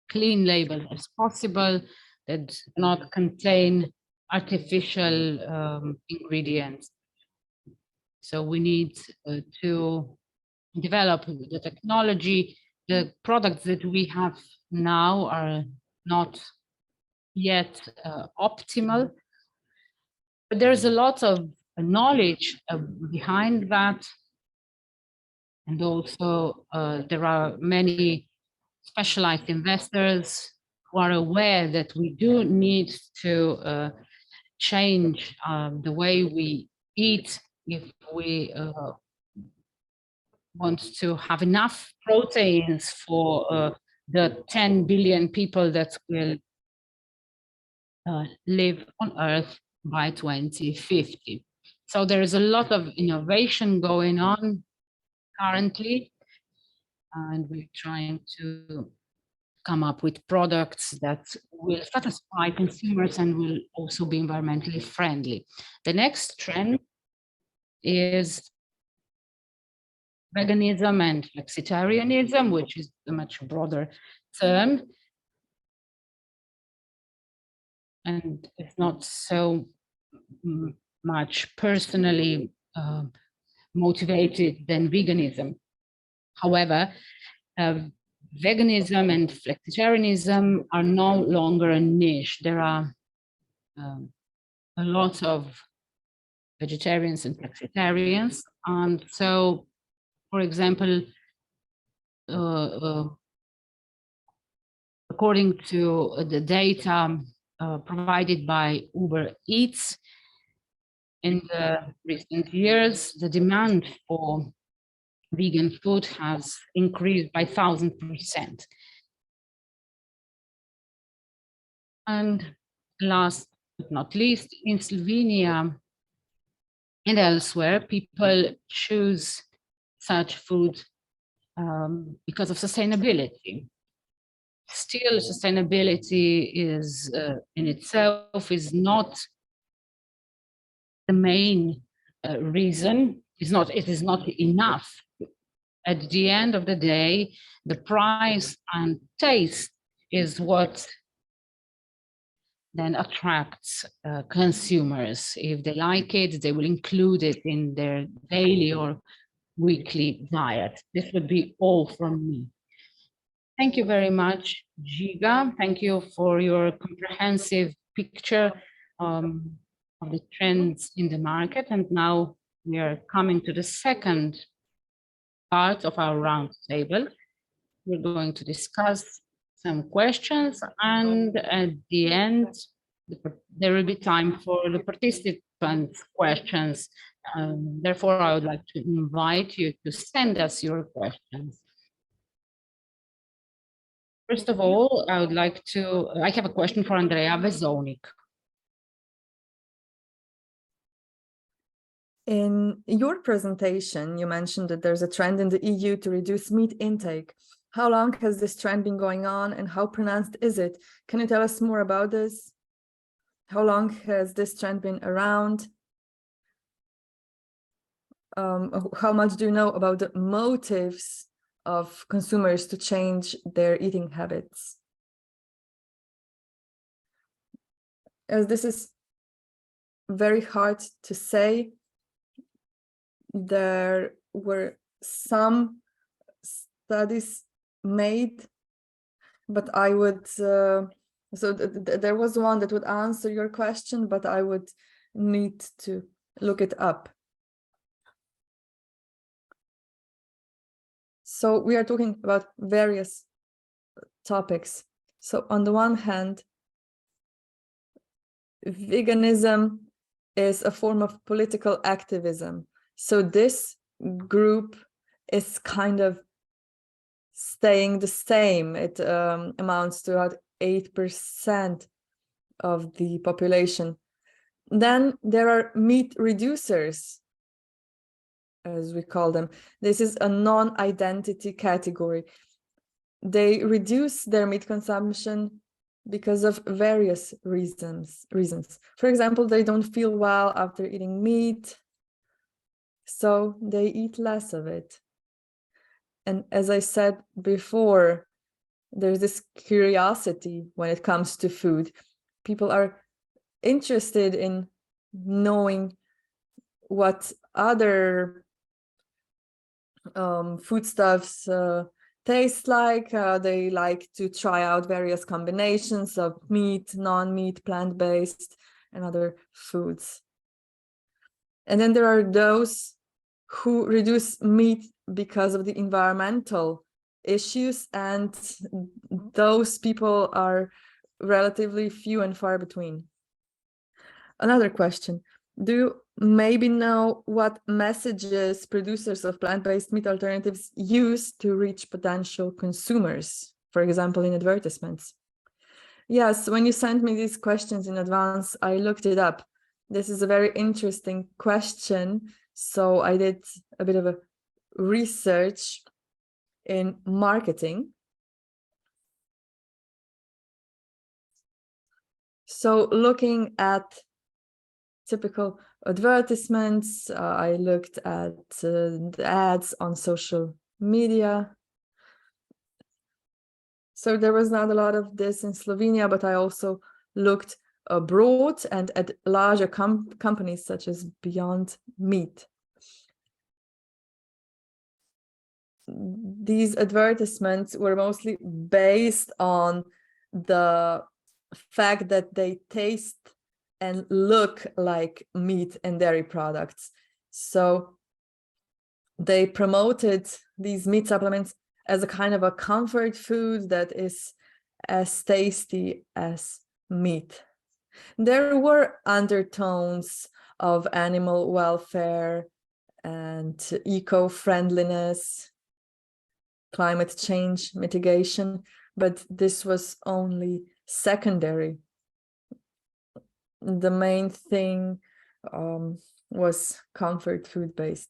[SPEAKER 3] clean label as possible, that do not contain artificial ingredients. So we need to develop the technology. The products that we have now are not yet optimal, but there's a lot of knowledge behind that. And also there are many specialized investors who are aware that we do need to change the way we eat if we want to have enough proteins for the 10 billion people that will live on Earth by 2050. So there is a lot of innovation going on currently, and we're trying to come up with products that will satisfy consumers and will also be environmentally friendly. The next trend is veganism and flexitarianism, which is a much broader term. And it's not so much personally motivated than veganism. However, veganism and flexitarianism are no longer a niche. There are a lot of vegetarians and flexitarians. And so, for example, according to the data provided by Uber Eats, in the recent years, the demand for vegan food has increased by 1,000%. And last but not least, in Slovenia and elsewhere, people choose such food because of sustainability. Still, sustainability is in itself is not the main reason. It is not enough. At the end of the day, the price and taste is what then attracts consumers. If they like it, they will include it in their daily or weekly diet. This would be all from me. Thank you very much, ŽIGA. Thank you for your comprehensive picture of the trends in the market. And now we are coming to the second part of our roundtable. We're going to discuss some questions, and at the end, there will be time for the participants' questions. Therefore, I would like to invite you to send us your questions. First of all, I have a question for Andreja Vezovnik.
[SPEAKER 2] In your presentation, you mentioned that there's a trend in the EU to reduce meat intake. How long has this trend been going on and how pronounced is it? Can you tell us more about this? How long has this trend been around? How much do you know about the motives of consumers to change their eating habits? As this is very hard to say, there were some studies made, but I would, there was one that would answer your question, but I would need to look it up. So we are talking about various topics. So on the one hand, veganism is a form of political activism. So this group is kind of staying the same. It amounts to about 8% of the population. Then there are meat reducers, as we call them. This is a non-identity category. they reduce their meat consumption because of various reasons. For example, they don't feel well after eating meat, so they eat less of it. And as I said before, there's this curiosity when it comes to food. People are interested in knowing what other foodstuffs taste like. They like to try out various combinations of meat, non-meat, plant-based, and other foods. And then there are those who reduce meat because of the environmental issues, and those people are relatively few and far between. Another question: do you maybe know what messages producers of plant-based meat alternatives use to reach potential consumers, for example, in advertisements? Yes, when you sent me these questions in advance, I looked it up. This is a very interesting question, so I did a bit of a research in marketing. So looking at typical advertisements, I looked at the ads on social media. So there was not a lot of this in Slovenia, but I also looked abroad and at larger companies such as Beyond Meat. These advertisements were mostly based on the fact that they taste and look like meat and dairy products. So they promoted these meat supplements as a kind of a comfort food that is as tasty as meat. There were undertones of animal welfare and eco-friendliness, climate change mitigation, but this was only secondary. The main thing was comfort food based.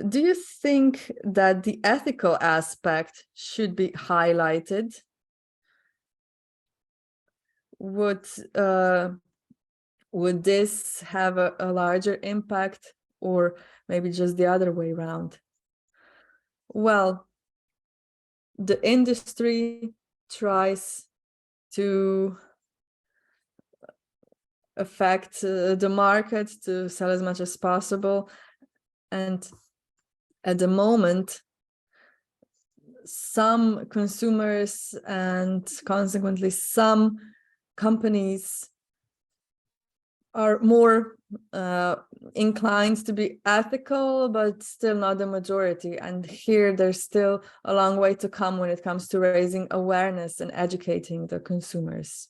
[SPEAKER 2] Do you think that the ethical aspect should be highlighted? Would this have a larger impact, or maybe just the other way around? Well, the industry tries to affect the market to sell as much as possible, and at the moment some consumers and consequently some companies are more inclined to be ethical, but still not the majority. And here there's still a long way to come when it comes to raising awareness and educating the consumers.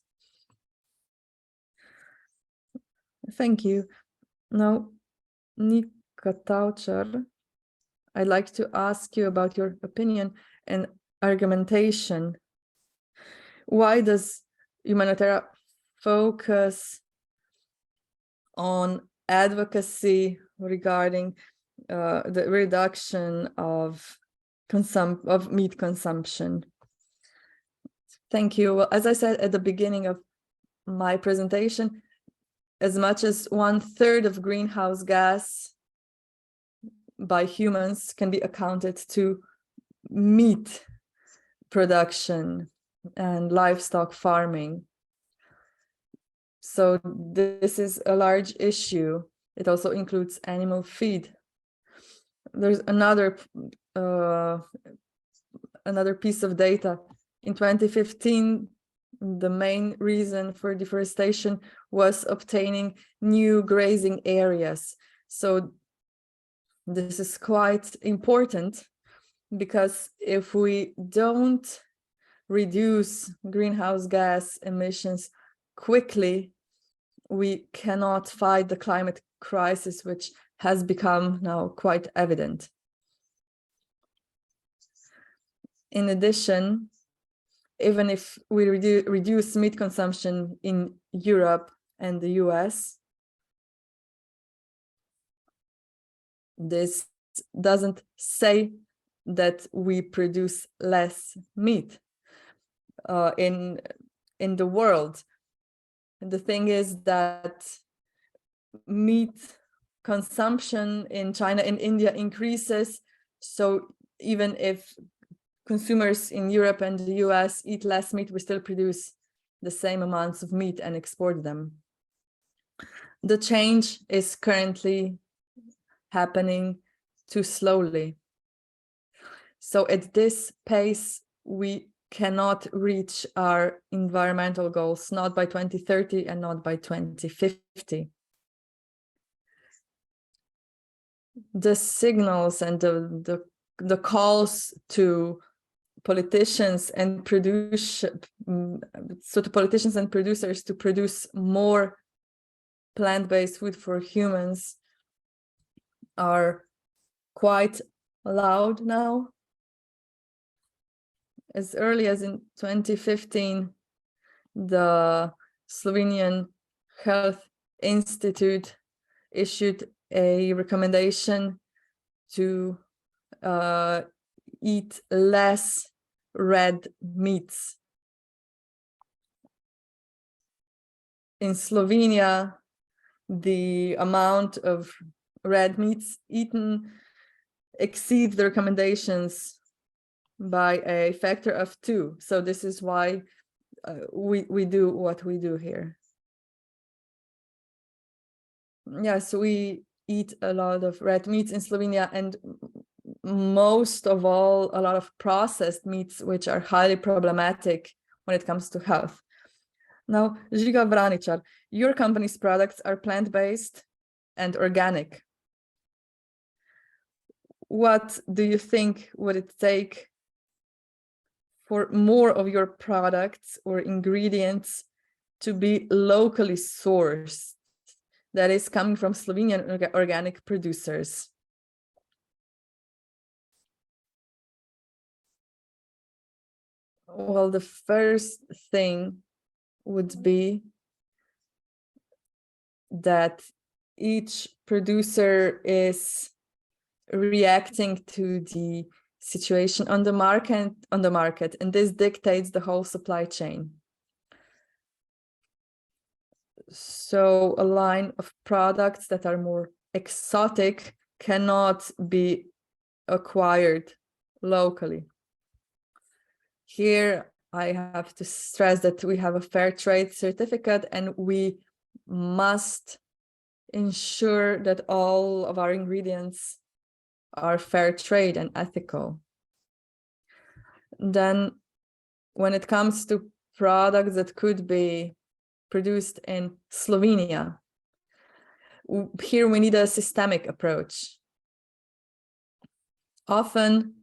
[SPEAKER 2] Thank you. Now, Nika, Tavčar, I'd like to ask you about your opinion and argumentation. Why does Umanotera focus on advocacy regarding the reduction of meat consumption? Thank you. Well, as I said at the beginning of my presentation, as much as 1/3 of greenhouse gas by humans can be accounted to meat production and livestock farming. So this is a large issue. It also includes animal feed. There's another piece of data. In 2015, the main reason for deforestation was obtaining new grazing areas. So this is quite important, because if we don't reduce greenhouse gas emissions quickly, we cannot fight the climate crisis, which has become now quite evident. In addition, even if we reduce meat consumption in Europe and the US, this doesn't say that we produce less meat in the world. And the thing is that meat consumption in China and India increases. So even if consumers in Europe and the US eat less meat, we still produce the same amounts of meat and export them. The change is currently happening too slowly. So at this pace, we cannot reach our environmental goals, not by 2030 and not by 2050. The signals and the calls to politicians and producers to produce more plant-based food for humans are quite loud now. As early as in 2015, the Slovenian Health Institute issued a recommendation to eat less red meats. In Slovenia, the amount of red meats eaten exceeds the recommendations by a factor of 2. So this is why we do what we do here. Yes, we eat a lot of red meats in Slovenia, and most of all, a lot of processed meats, which are highly problematic when it comes to health. Now, ŽIGA VRANIČAR, your company's products are plant-based and organic. What do you think would it take for more of your products or ingredients to be locally sourced, that is coming from Slovenian organic producers? Well, the first thing would be that each producer is reacting to the situation on the market, and this dictates the whole supply chain. So a line of products that are more exotic cannot be acquired locally. Here, I have to stress that we have a fair trade certificate, and we must ensure that all of our ingredients are fair trade and ethical. Then, when it comes to products that could be produced in Slovenia, here we need a systemic approach. Often,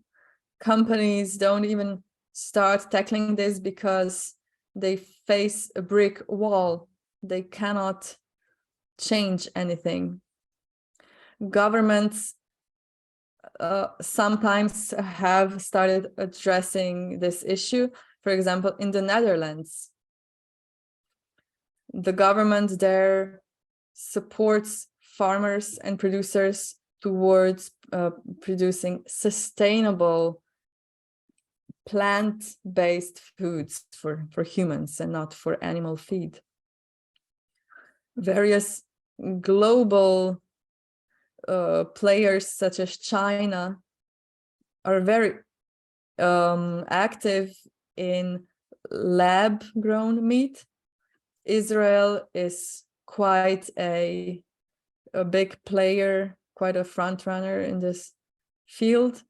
[SPEAKER 2] companies don't even start tackling this because they face a brick wall. They cannot change anything. Governments sometimes have started addressing this issue. For example, in the Netherlands, the government there supports farmers and producers towards producing sustainable plant-based foods for humans and not for animal feed. Various global players such as China are very active in lab-grown meat. Israel is quite a big player, quite a front runner in this field.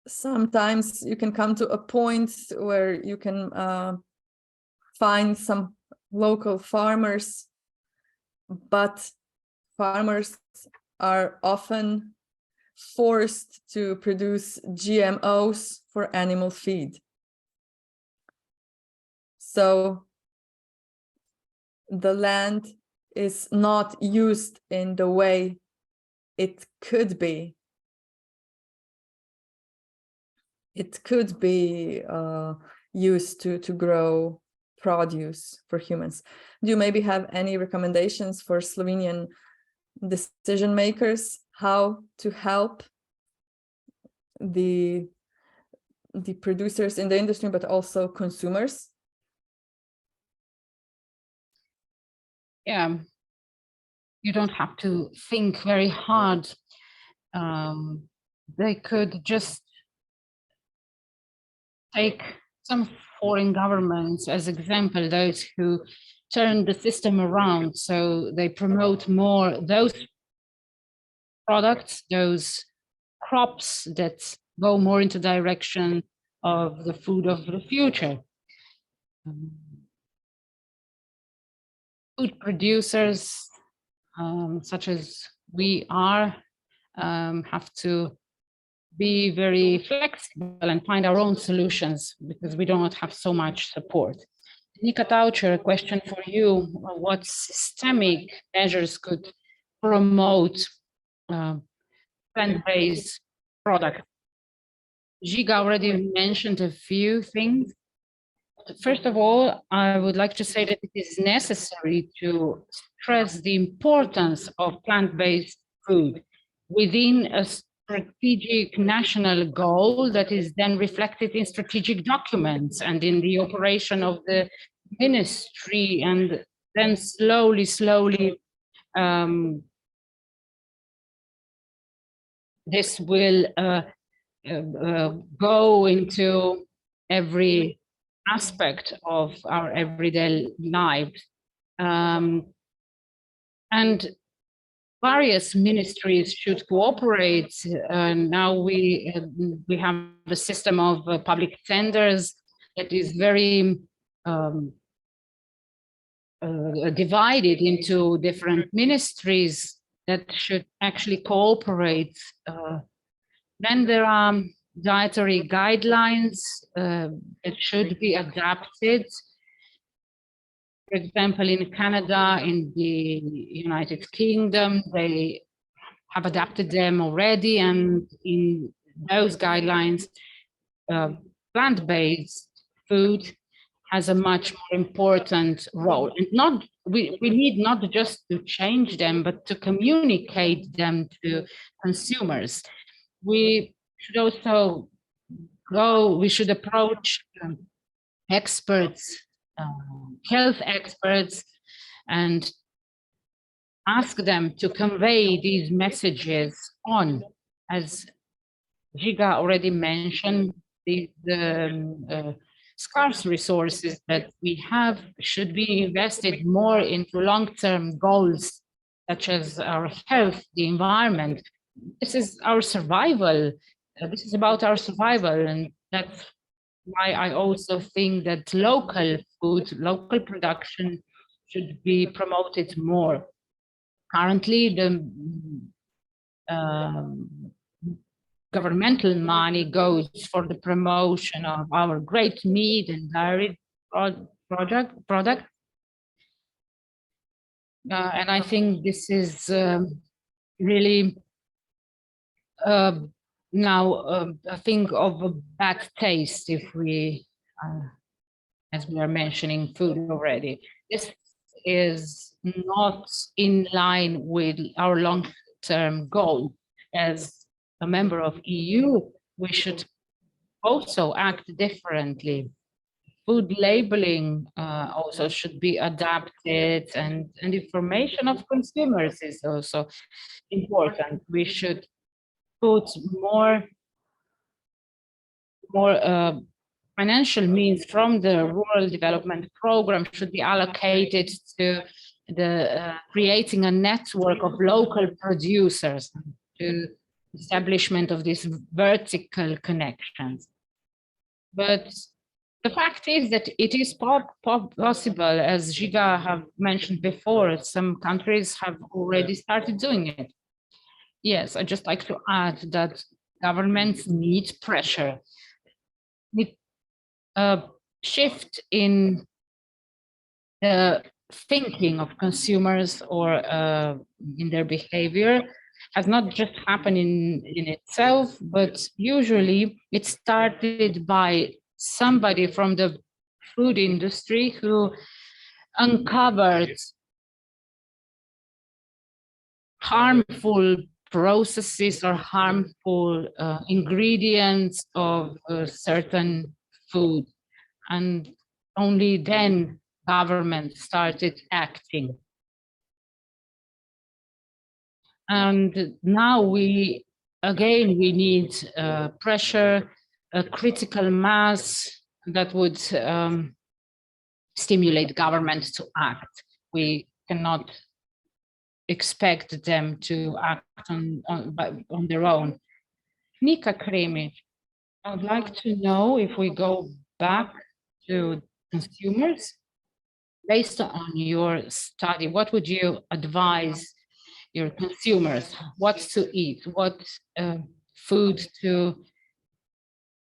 [SPEAKER 2] Sometimes you can come to a point where you can find some local farmers, but farmers are often forced to produce GMOs for animal feed. So the land is not used in the way it could be. It could be used to grow produce for humans. Do you maybe have any recommendations for Slovenian decision makers, how to help the producers in the industry, but also consumers?
[SPEAKER 3] Yeah, you don't have to think very hard. They could just take some foreign governments as example, those who turn the system around. So they promote more those products, those crops that go more into direction of the food of the future. Food producers, such as we are, have to be very flexible and find our own solutions because we don't have so much support. Nika, Tavčar, a question for you. What systemic measures could promote plant-based products? ŽIGA already mentioned a few things. First of all, I would like to say that it is necessary to stress the importance of plant-based food within a strategic national goal that is then reflected in strategic documents and in the operation of the ministry, and then slowly this will go into every aspect of our everyday lives. And various ministries should cooperate. Now we have a system of public tenders that is very divided into different ministries that should actually cooperate. Then there are dietary guidelines that should be adapted. For example, in Canada, in the United Kingdom, they have adapted them already, and in those guidelines, plant-based food has a much more important role. And we need not just to change them, but to communicate them to consumers. We should also we should approach experts, health experts, and ask them to convey these messages on. As ŽIGA already mentioned, the scarce resources that we have should be invested more into long-term goals, such as our health, the environment. This is our survival. This is about our survival, and that's why I also think that local food, local production should be promoted more. Currently, the governmental money goes for the promotion of our great meat and dairy product. And I think this is really now a thing of a bad taste if we, as we are mentioning food already. This is not in line with our long-term goal. As a member of EU, we should also act differently. Food labeling also should be adapted, and information of consumers is also important. We should put more financial means from the rural development program should be allocated to the creating a network of local producers, to establishment of these vertical connections. But the fact is that it is possible, as ŽIGA have mentioned before, some countries have already started doing it. Yes, I'd just like to add that governments need pressure, need a shift in the thinking of consumers or in their behavior. Has not just happened in itself, but usually it started by somebody from the food industry who uncovered harmful processes or harmful ingredients of certain food. And only then government started acting. And now we need pressure, a critical mass that would stimulate government to act. We cannot expect them to act on their own. Nika, Kremić, I would like to know, if we go back to consumers, based on your study, what would you advise your consumers? What to eat? What food to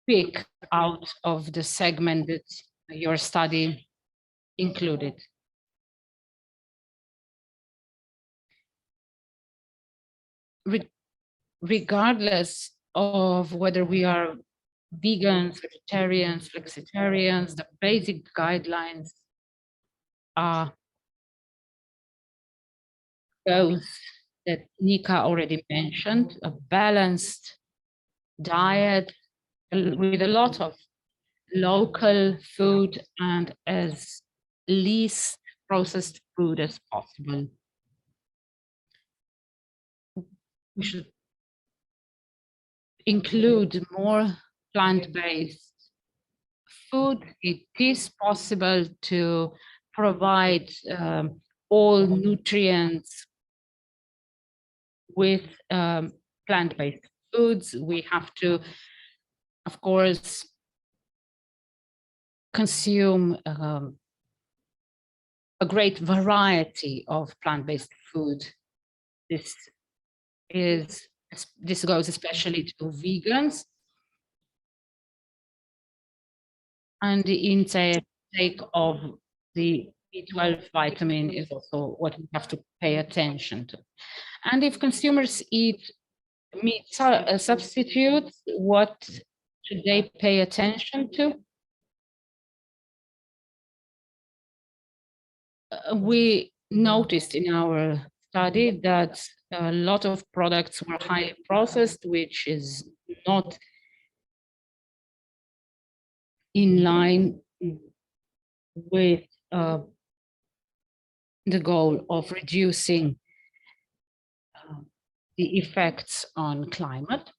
[SPEAKER 3] pick out of the segment that your study included? Regardless of whether we are vegans, vegetarians, flexitarians, the basic guidelines are those that Nika already mentioned: a balanced diet with a lot of local food and as least processed food as possible. We should include more plant-based food. It is possible to provide all nutrients with plant-based foods. We have to, of course, consume a great variety of plant-based food. This goes especially to vegans. And the intake of the B12 vitamin is also what we have to pay attention to. And if consumers eat meat substitutes, what should they pay attention to? We noticed in our study that a lot of products were highly processed, which is not in line with the goal of reducing the effects on climate.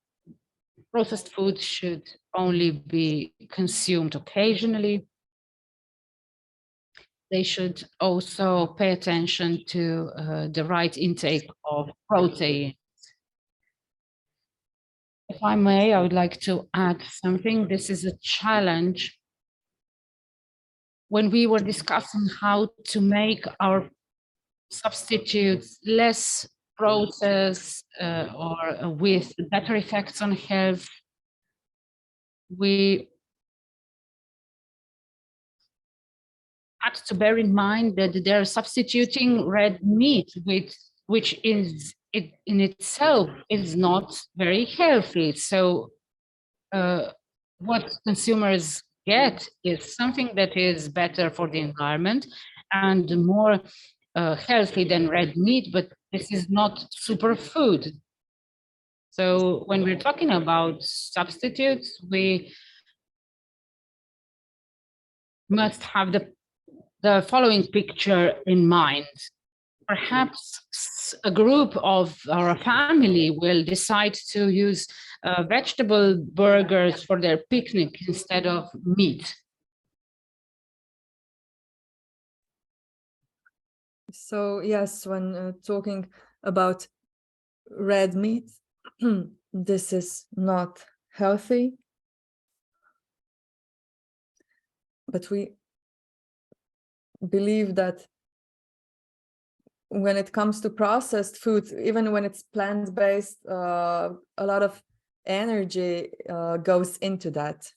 [SPEAKER 3] Processed foods should only be consumed occasionally. They should also pay attention to the right intake of protein. If I may, I would like to add something. This is a challenge. When we were discussing how to make our substitutes less processed or with better effects on health, we had to bear in mind that they're substituting red meat, which is in itself is not very healthy. So what consumers get is something that is better for the environment and more healthy than red meat, but this is not superfood. So when we're talking about substitutes, we must have the following picture in mind. Perhaps a group of our family will decide to use vegetable burgers for their picnic instead of meat.
[SPEAKER 2] So yes, when talking about red meat, this is not healthy, but we believe that when it comes to processed foods, even when it's plant-based, a lot of energy goes into that.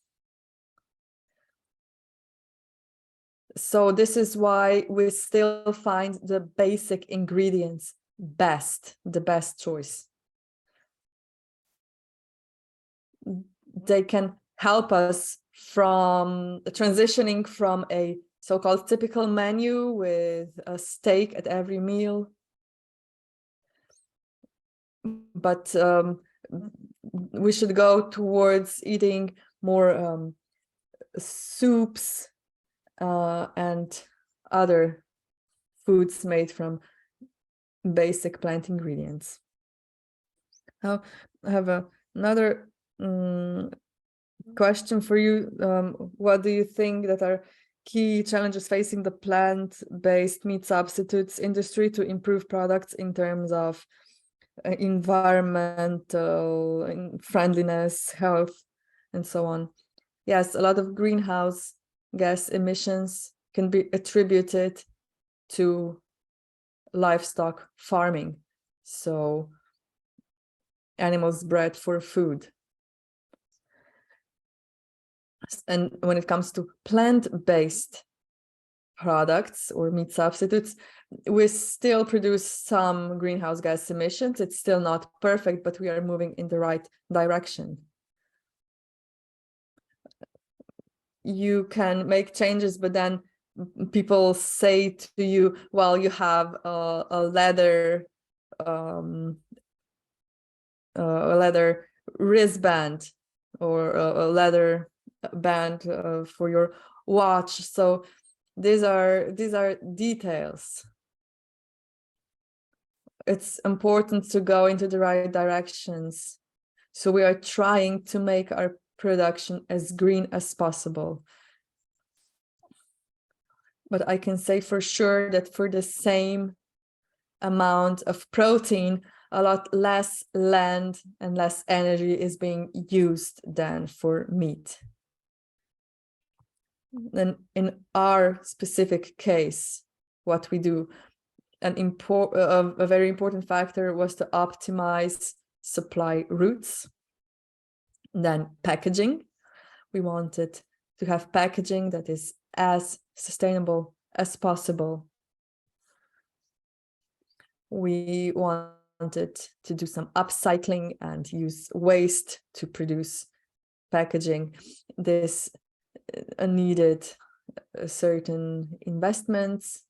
[SPEAKER 2] So this is why we still find the basic ingredients the best choice. They can help us from transitioning from a so-called typical menu with a steak at every meal but we should go towards eating more soups and other foods made from basic plant ingredients. Now, I have another question for you. What do you think that are key challenges facing the plant-based meat substitutes industry to improve products in terms of environmental friendliness, health, and so on? Yes, a lot of greenhouse gas emissions can be attributed to livestock farming, so animals bred for food. And when it comes to plant-based products or meat substitutes, we still produce some greenhouse gas emissions. It's still not perfect, but we are moving in the right direction. You can make changes, but then people say to you, well, you have a leather wristband or a leather band for your watch. So these are details. It's important to go into the right directions. So we are trying to make our production as green as possible. But I can say for sure that for the same amount of protein, a lot less land and less energy is being used than for meat. And in our specific case, what we do, a very important factor was to optimize supply routes. Then packaging. We wanted to have packaging that is as sustainable as possible. We wanted to do some upcycling and use waste to produce packaging. This needed certain investments.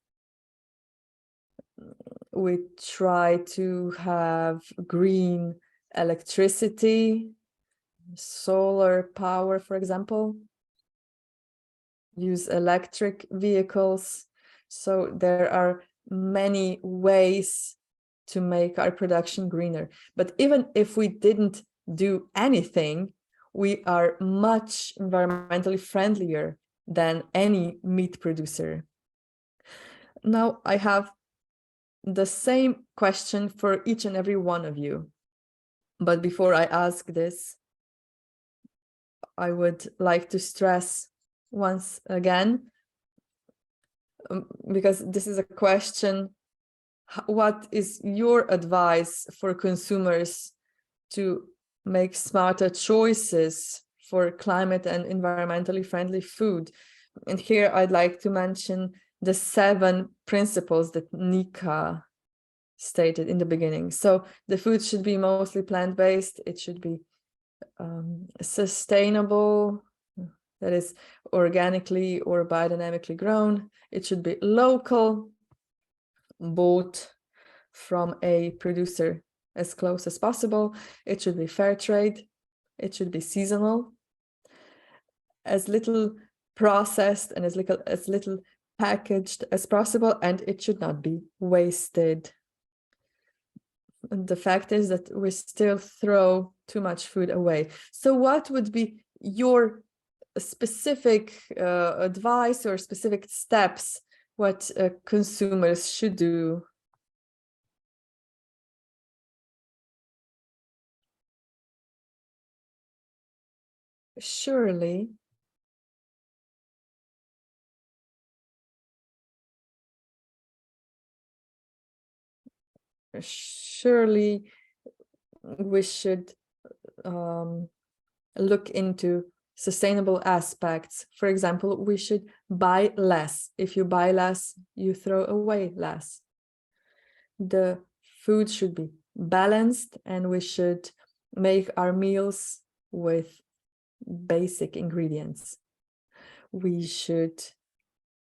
[SPEAKER 2] We try to have green electricity, solar power, for example, use electric vehicles. So there are many ways to make our production greener. But even if we didn't do anything, we are much environmentally friendlier than any meat producer. Now I have the same question for each and every one of you. But before I ask this, I would like to stress once again, because this is a question, what is your advice for consumers to make smarter choices for climate and environmentally friendly food? And here I'd like to mention the 7 principles that Nika stated in the beginning. So the food should be mostly plant-based. It should be sustainable, that is organically or biodynamically grown. It should be local, bought from a producer as close as possible. It should be fair trade. It should be seasonal, as little processed and as little packaged as possible, and it should not be wasted. And the fact is that we still throw too much food away. So what would be your specific advice or specific steps what consumers should do? Surely we should look into sustainable aspects. For example, we should buy less. If you buy less, you throw away less. The food should be balanced, and we should make our meals with basic ingredients. We should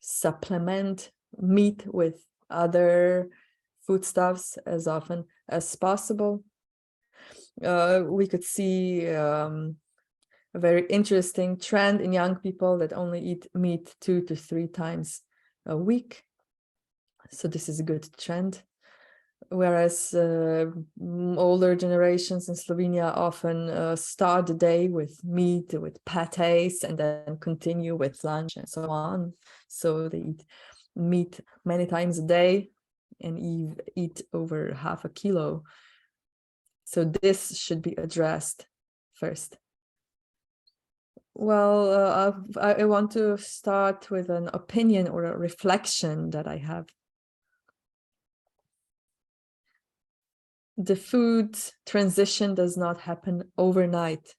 [SPEAKER 2] supplement meat with other foodstuffs as often as possible. We could see a very interesting trend in young people that only eat meat 2 to 3 times a week. So this is a good trend. Whereas older generations in Slovenia often start the day with meat, with pâtés, and then continue with lunch and so on. So they eat meat many times a day and eat over half a kilo. So this should be addressed first. Well, I want to start with an opinion or a reflection that I have. The food transition does not happen overnight.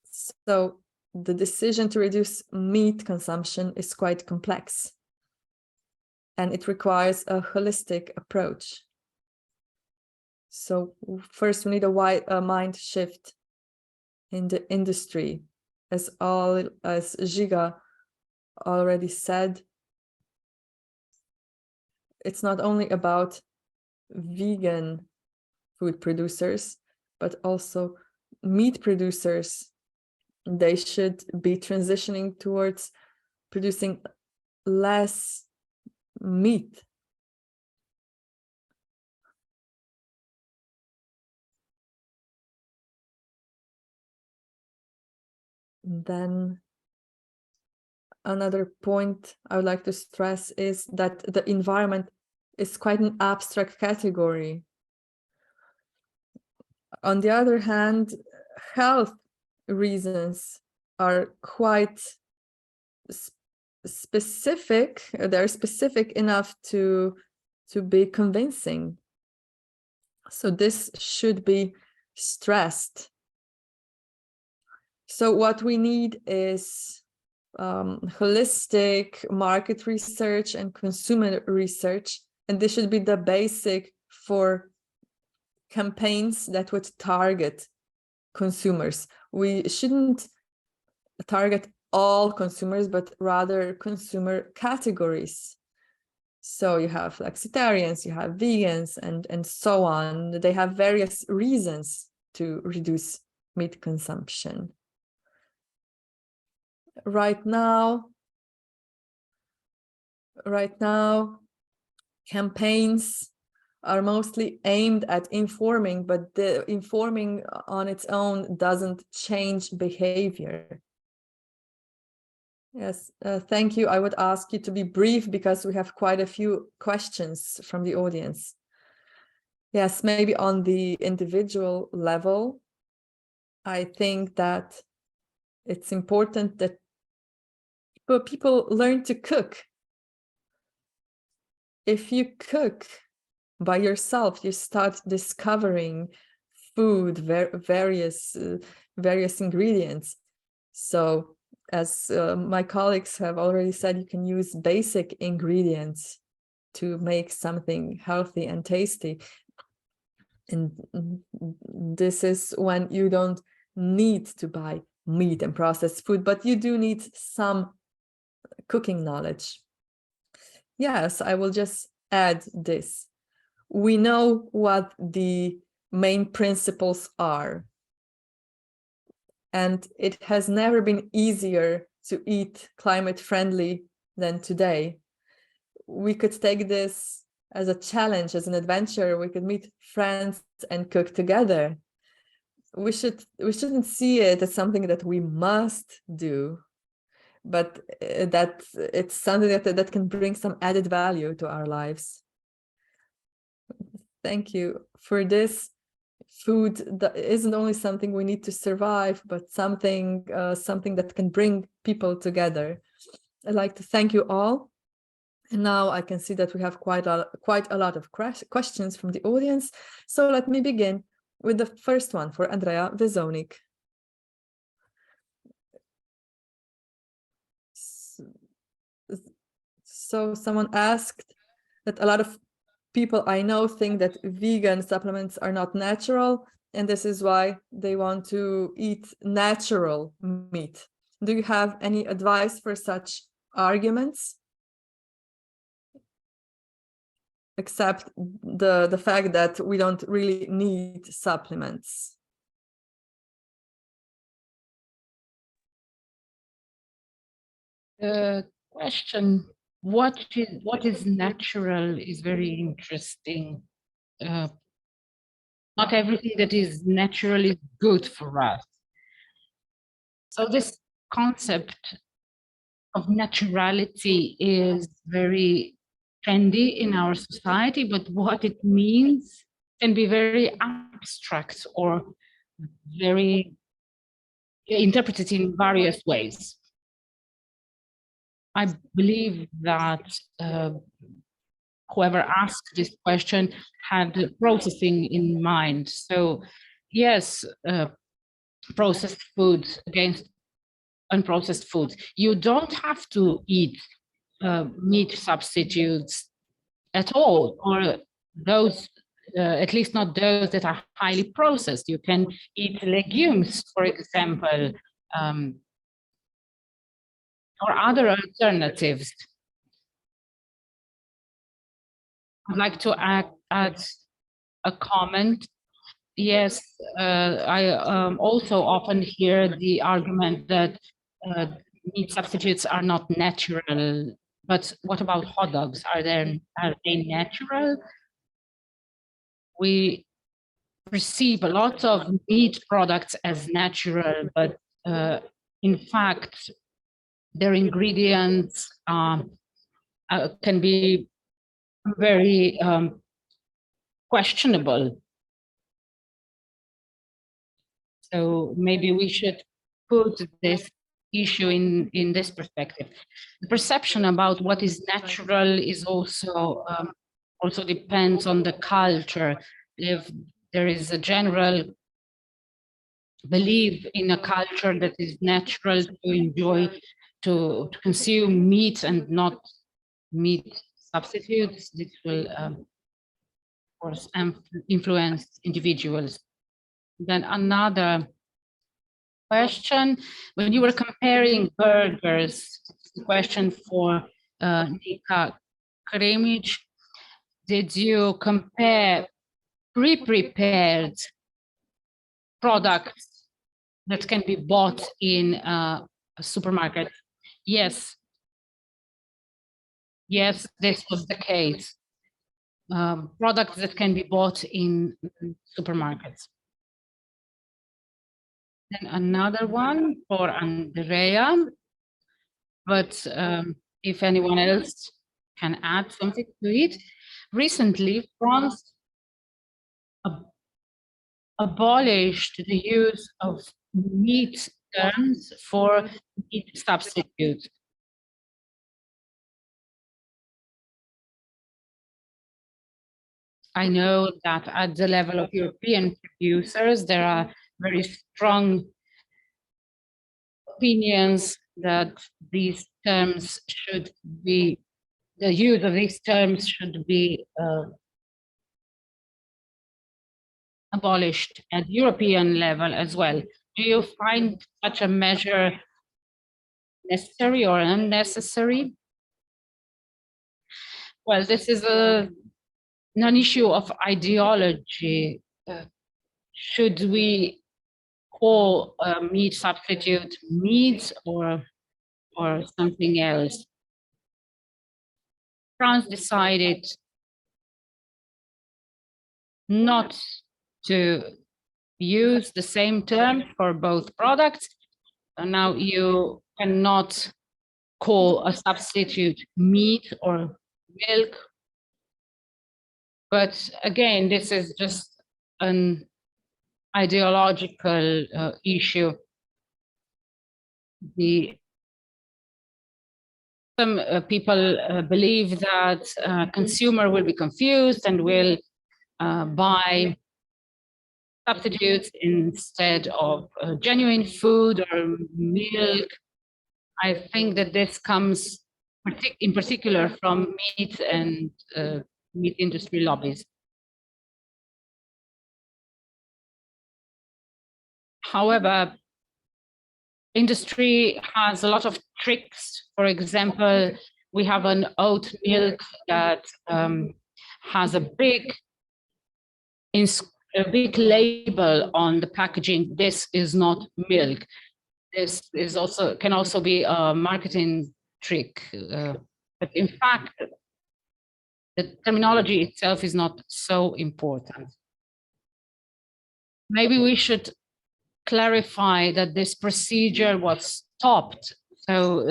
[SPEAKER 2] So the decision to reduce meat consumption is quite complex, and it requires a holistic approach. So first we need a mind shift in the industry. As ŽIGA already said, it's not only about vegan food producers, but also meat producers. They should be transitioning towards producing less meat. Then another point I would like to stress is that the environment is quite an abstract category. On the other hand, health reasons are quite specific. They're specific enough to be convincing. So this should be stressed. So what we need is holistic market research and consumer research, and this should be the basic for campaigns that would target consumers. We shouldn't target all consumers, but rather consumer categories. So you have flexitarians, you have vegans, and so on. They have various reasons to reduce meat consumption. Right now, campaigns are mostly aimed at informing, but the informing on its own doesn't change behavior. Yes, thank you. I would ask you to be brief because we have quite a few questions from the audience. Yes, maybe on the individual level, I think that it's important that people learn to cook. If you cook by yourself, you start discovering food, various ingredients. So as my colleagues have already said, you can use basic ingredients to make something healthy and tasty. And this is when you don't need to buy meat and processed food, but you do need some cooking knowledge. Yes, I will just add this. We know what the main principles are. And it has never been easier to eat climate friendly than today. We could take this as a challenge, as an adventure. We could meet friends and cook together. We shouldn't see it as something that we must do, but that it's something that can bring some added value to our lives. Thank you for this. Food that isn't only something we need to survive, but something that can bring people together. I'd like to thank you all. And now I can see that we have quite a lot of questions from the audience. So let me begin with the first one for Andreja Vezovnik. So someone asked that a lot of people I know think that vegan supplements are not natural, and this is why they want to eat natural meat. Do you have any advice for such arguments? accept the fact that we don't really need supplements.
[SPEAKER 3] The question, what is natural, is very interesting. Not everything that is natural is good for us. So this concept of naturality is very trendy in our society, but what it means can be very abstract or very interpreted in various ways. I believe that whoever asked this question had processing in mind. So yes, processed foods against unprocessed foods. You don't have to eat meat substitutes at all, or those, at least not those that are highly processed. You can eat legumes, for example, or other alternatives. I'd like to add a comment. Yes, I also often hear the argument that meat substitutes are not natural, but what about hot dogs? Are they natural? We perceive a lot of meat products as natural, but in fact, their ingredients can be very questionable. So maybe we should put this issue in this perspective. The perception about what is natural is also depends on the culture. If there is a general belief in a culture that is natural to enjoy, to consume meat and not meat substitutes, this will of course influence individuals. Then another question, when you were comparing burgers, the question for Nika, Kremić, did you compare pre-prepared products that can be bought in a supermarket? Yes. Yes, this was the case. Products that can be bought in supermarkets. Then another one for Andreja, but if anyone else can add something to it. Recently, France abolished the use of meat terms for meat substitutes. I know that at the level of European producers, there are very strong opinions that these terms should be, the use of these terms should be abolished at European level as well. Do you find such a measure necessary or unnecessary? Well, this is an issue of ideology. Should we call meat substitute meat or something else? France decided not to use the same term for both products. And now you cannot call a substitute meat or milk. But again, this is just an ideological issue. Some people believe that consumer will be confused and will buy substitutes instead of genuine food or milk. I think that this comes in particular from meat and meat industry lobbies. However, industry has a lot of tricks. For example, we have an oat milk that has a big label on the packaging. This is not milk. This is can also be a marketing trick, but in fact, the terminology itself is not so important. Maybe we should clarify that this procedure was stopped. So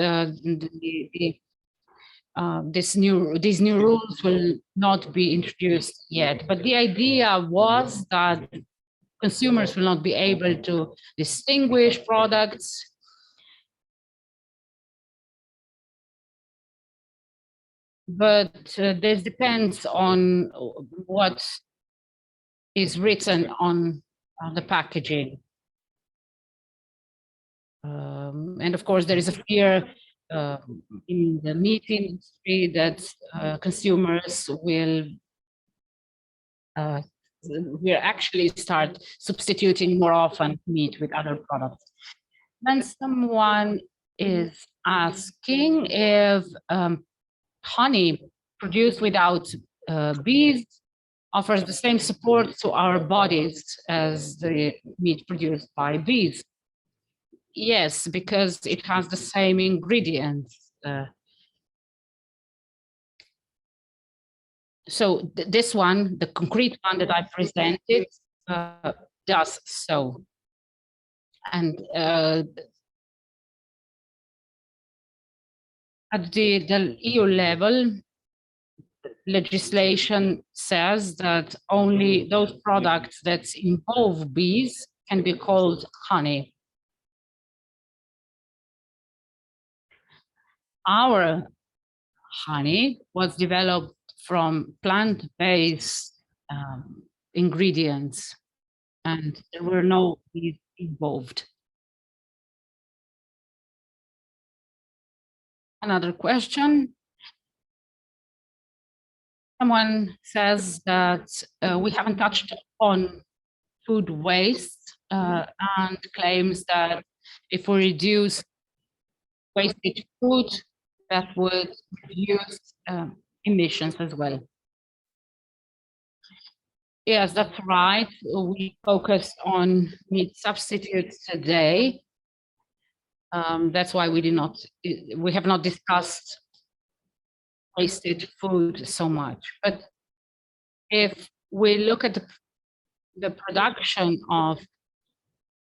[SPEAKER 3] these new rules will not be introduced yet. But the idea was that consumers will not be able to distinguish products. But this depends on what is written on the packaging. And of course, there is a fear in the meat industry that consumers will actually start substituting more often meat with other products. Then someone is asking if honey produced without bees offers the same support to our bodies as the meat produced by bees. Yes, because it has the same ingredients. So this one, the concrete one that I presented, does so. And at the EU level, legislation says that only those products that involve bees can be called honey. Our honey was developed from plant-based ingredients, and there were no bees involved. Another question. Someone says that we haven't touched on food waste and claims that if we reduce wasted food, that would reduce emissions as well. Yes, that's right. We focused on meat substitutes today. That's why we have not discussed wasted food so much. But if we look at the production of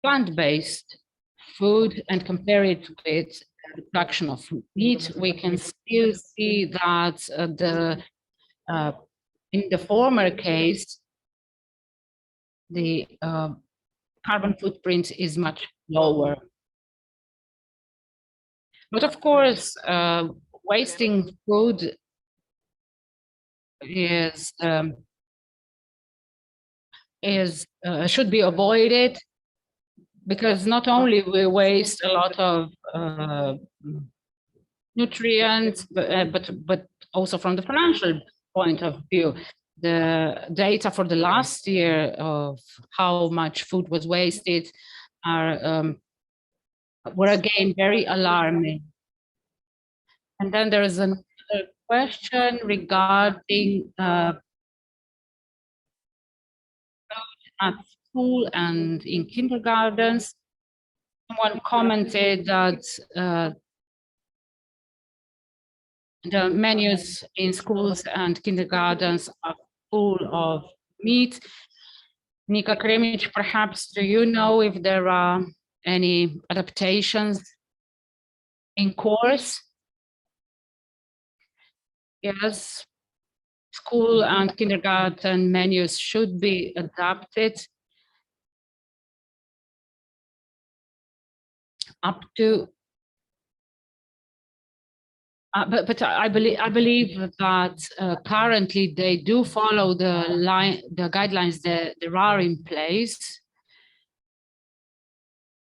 [SPEAKER 3] plant-based food and compare it with the production of meat, we can still see that in the former case, the carbon footprint is much lower. But of course, wasting food should be avoided, because not only we waste a lot of nutrients, but also from the financial point of view. The data for the last year of how much food was wasted were again very alarming. And then there is another question regarding at school and in kindergartens. Someone commented that the menus in schools and kindergartens are full of meat. Nika, Kremić, perhaps do you know if there are any adaptations in course? Yes, school and kindergarten menus should be adapted up to. But I believe that currently they do follow the guidelines that there are in place.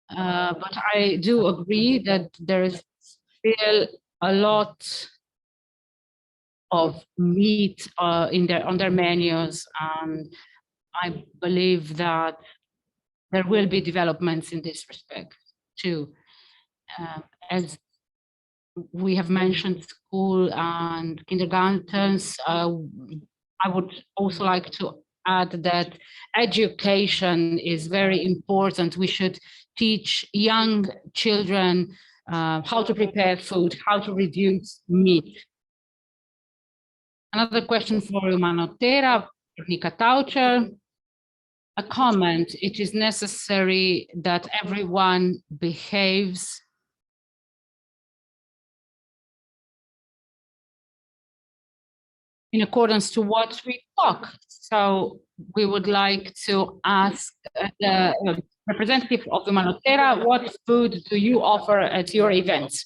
[SPEAKER 3] But I do agree that there is still a lot of meat on their menus, and I believe that there will be developments in this respect too. As we have mentioned, school and kindergartens I would also like to add that education is very important. We should teach young children how to prepare food, how to reduce meat. Another question for Umanotera, Nika Tavčar. A comment: it is necessary that everyone behaves in accordance to what we talk. So we would like to ask the representative of Umanotera, what food do you offer at your events?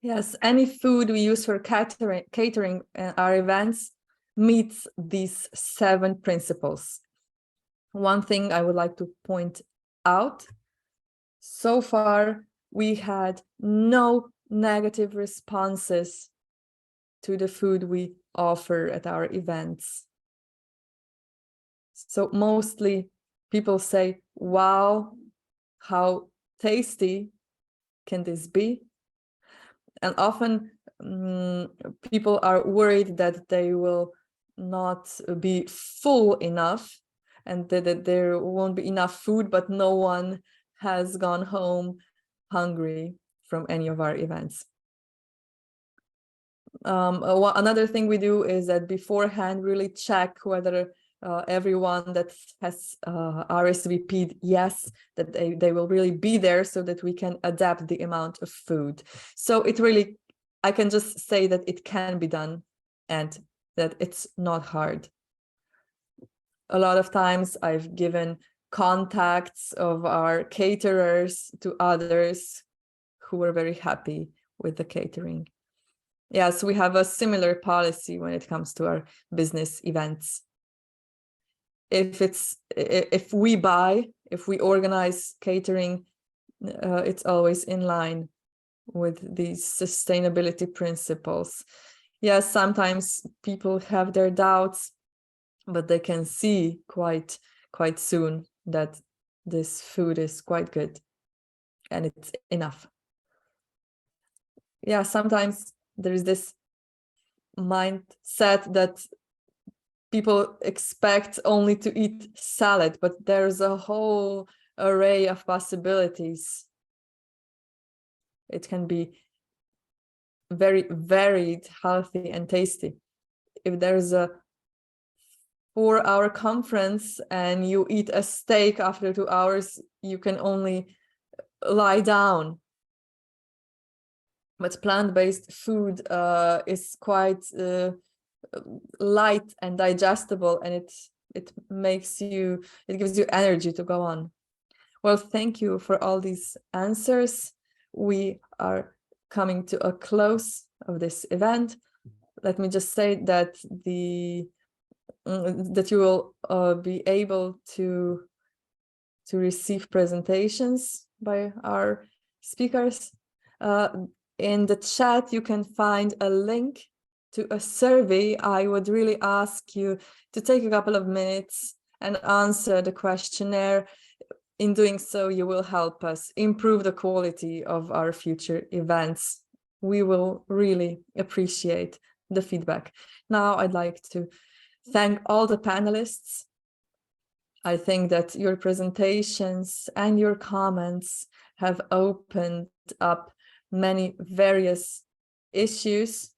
[SPEAKER 2] Yes, any food we use for catering our events meets these 7 principles. One thing I would like to point out, so far we had no negative responses to the food we offer at our events. So mostly people say, wow, how tasty can this be? And often people are worried that they will not be full enough and that there won't be enough food, but no one has gone home hungry from any of our events. Another thing we do is that beforehand really check whether everyone that has RSVP'd, yes, that they will really be there so that we can adapt the amount of food. So it really, I can just say that it can be done and that it's not hard. A lot of times I've given contacts of our caterers to others who were very happy with the catering. Yes, we have a similar policy when it comes to our business events. If we organize catering, it's always in line with these sustainability principles. Yes, sometimes people have their doubts, but they can see quite soon that this food is quite good and it's enough. Yeah, sometimes there is this mindset that people expect only to eat salad, but there's a whole array of possibilities. It can be very varied, healthy, and tasty. If there's a 4-hour conference and you eat a steak after 2 hours, you can only lie down. But plant-based food is quite light and digestible, and it gives you energy to go on. Well, thank you for all these answers. We are coming to a close of this event. Let me just say that that you will be able to receive presentations by our speakers. In the chat, you can find a link to a survey. I would really ask you to take a couple of minutes and answer the questionnaire. In doing so, you will help us improve the quality of our future events. We will really appreciate the feedback. Now, I'd like to thank all the panelists. I think that your presentations and your comments have opened up many various issues.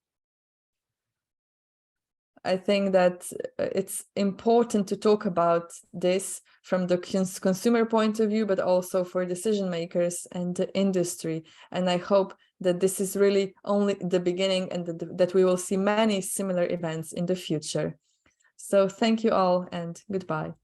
[SPEAKER 2] I think that it's important to talk about this from the consumer point of view, but also for decision makers and the industry. And I hope that this is really only the beginning and that we will see many similar events in the future. So thank you all and goodbye.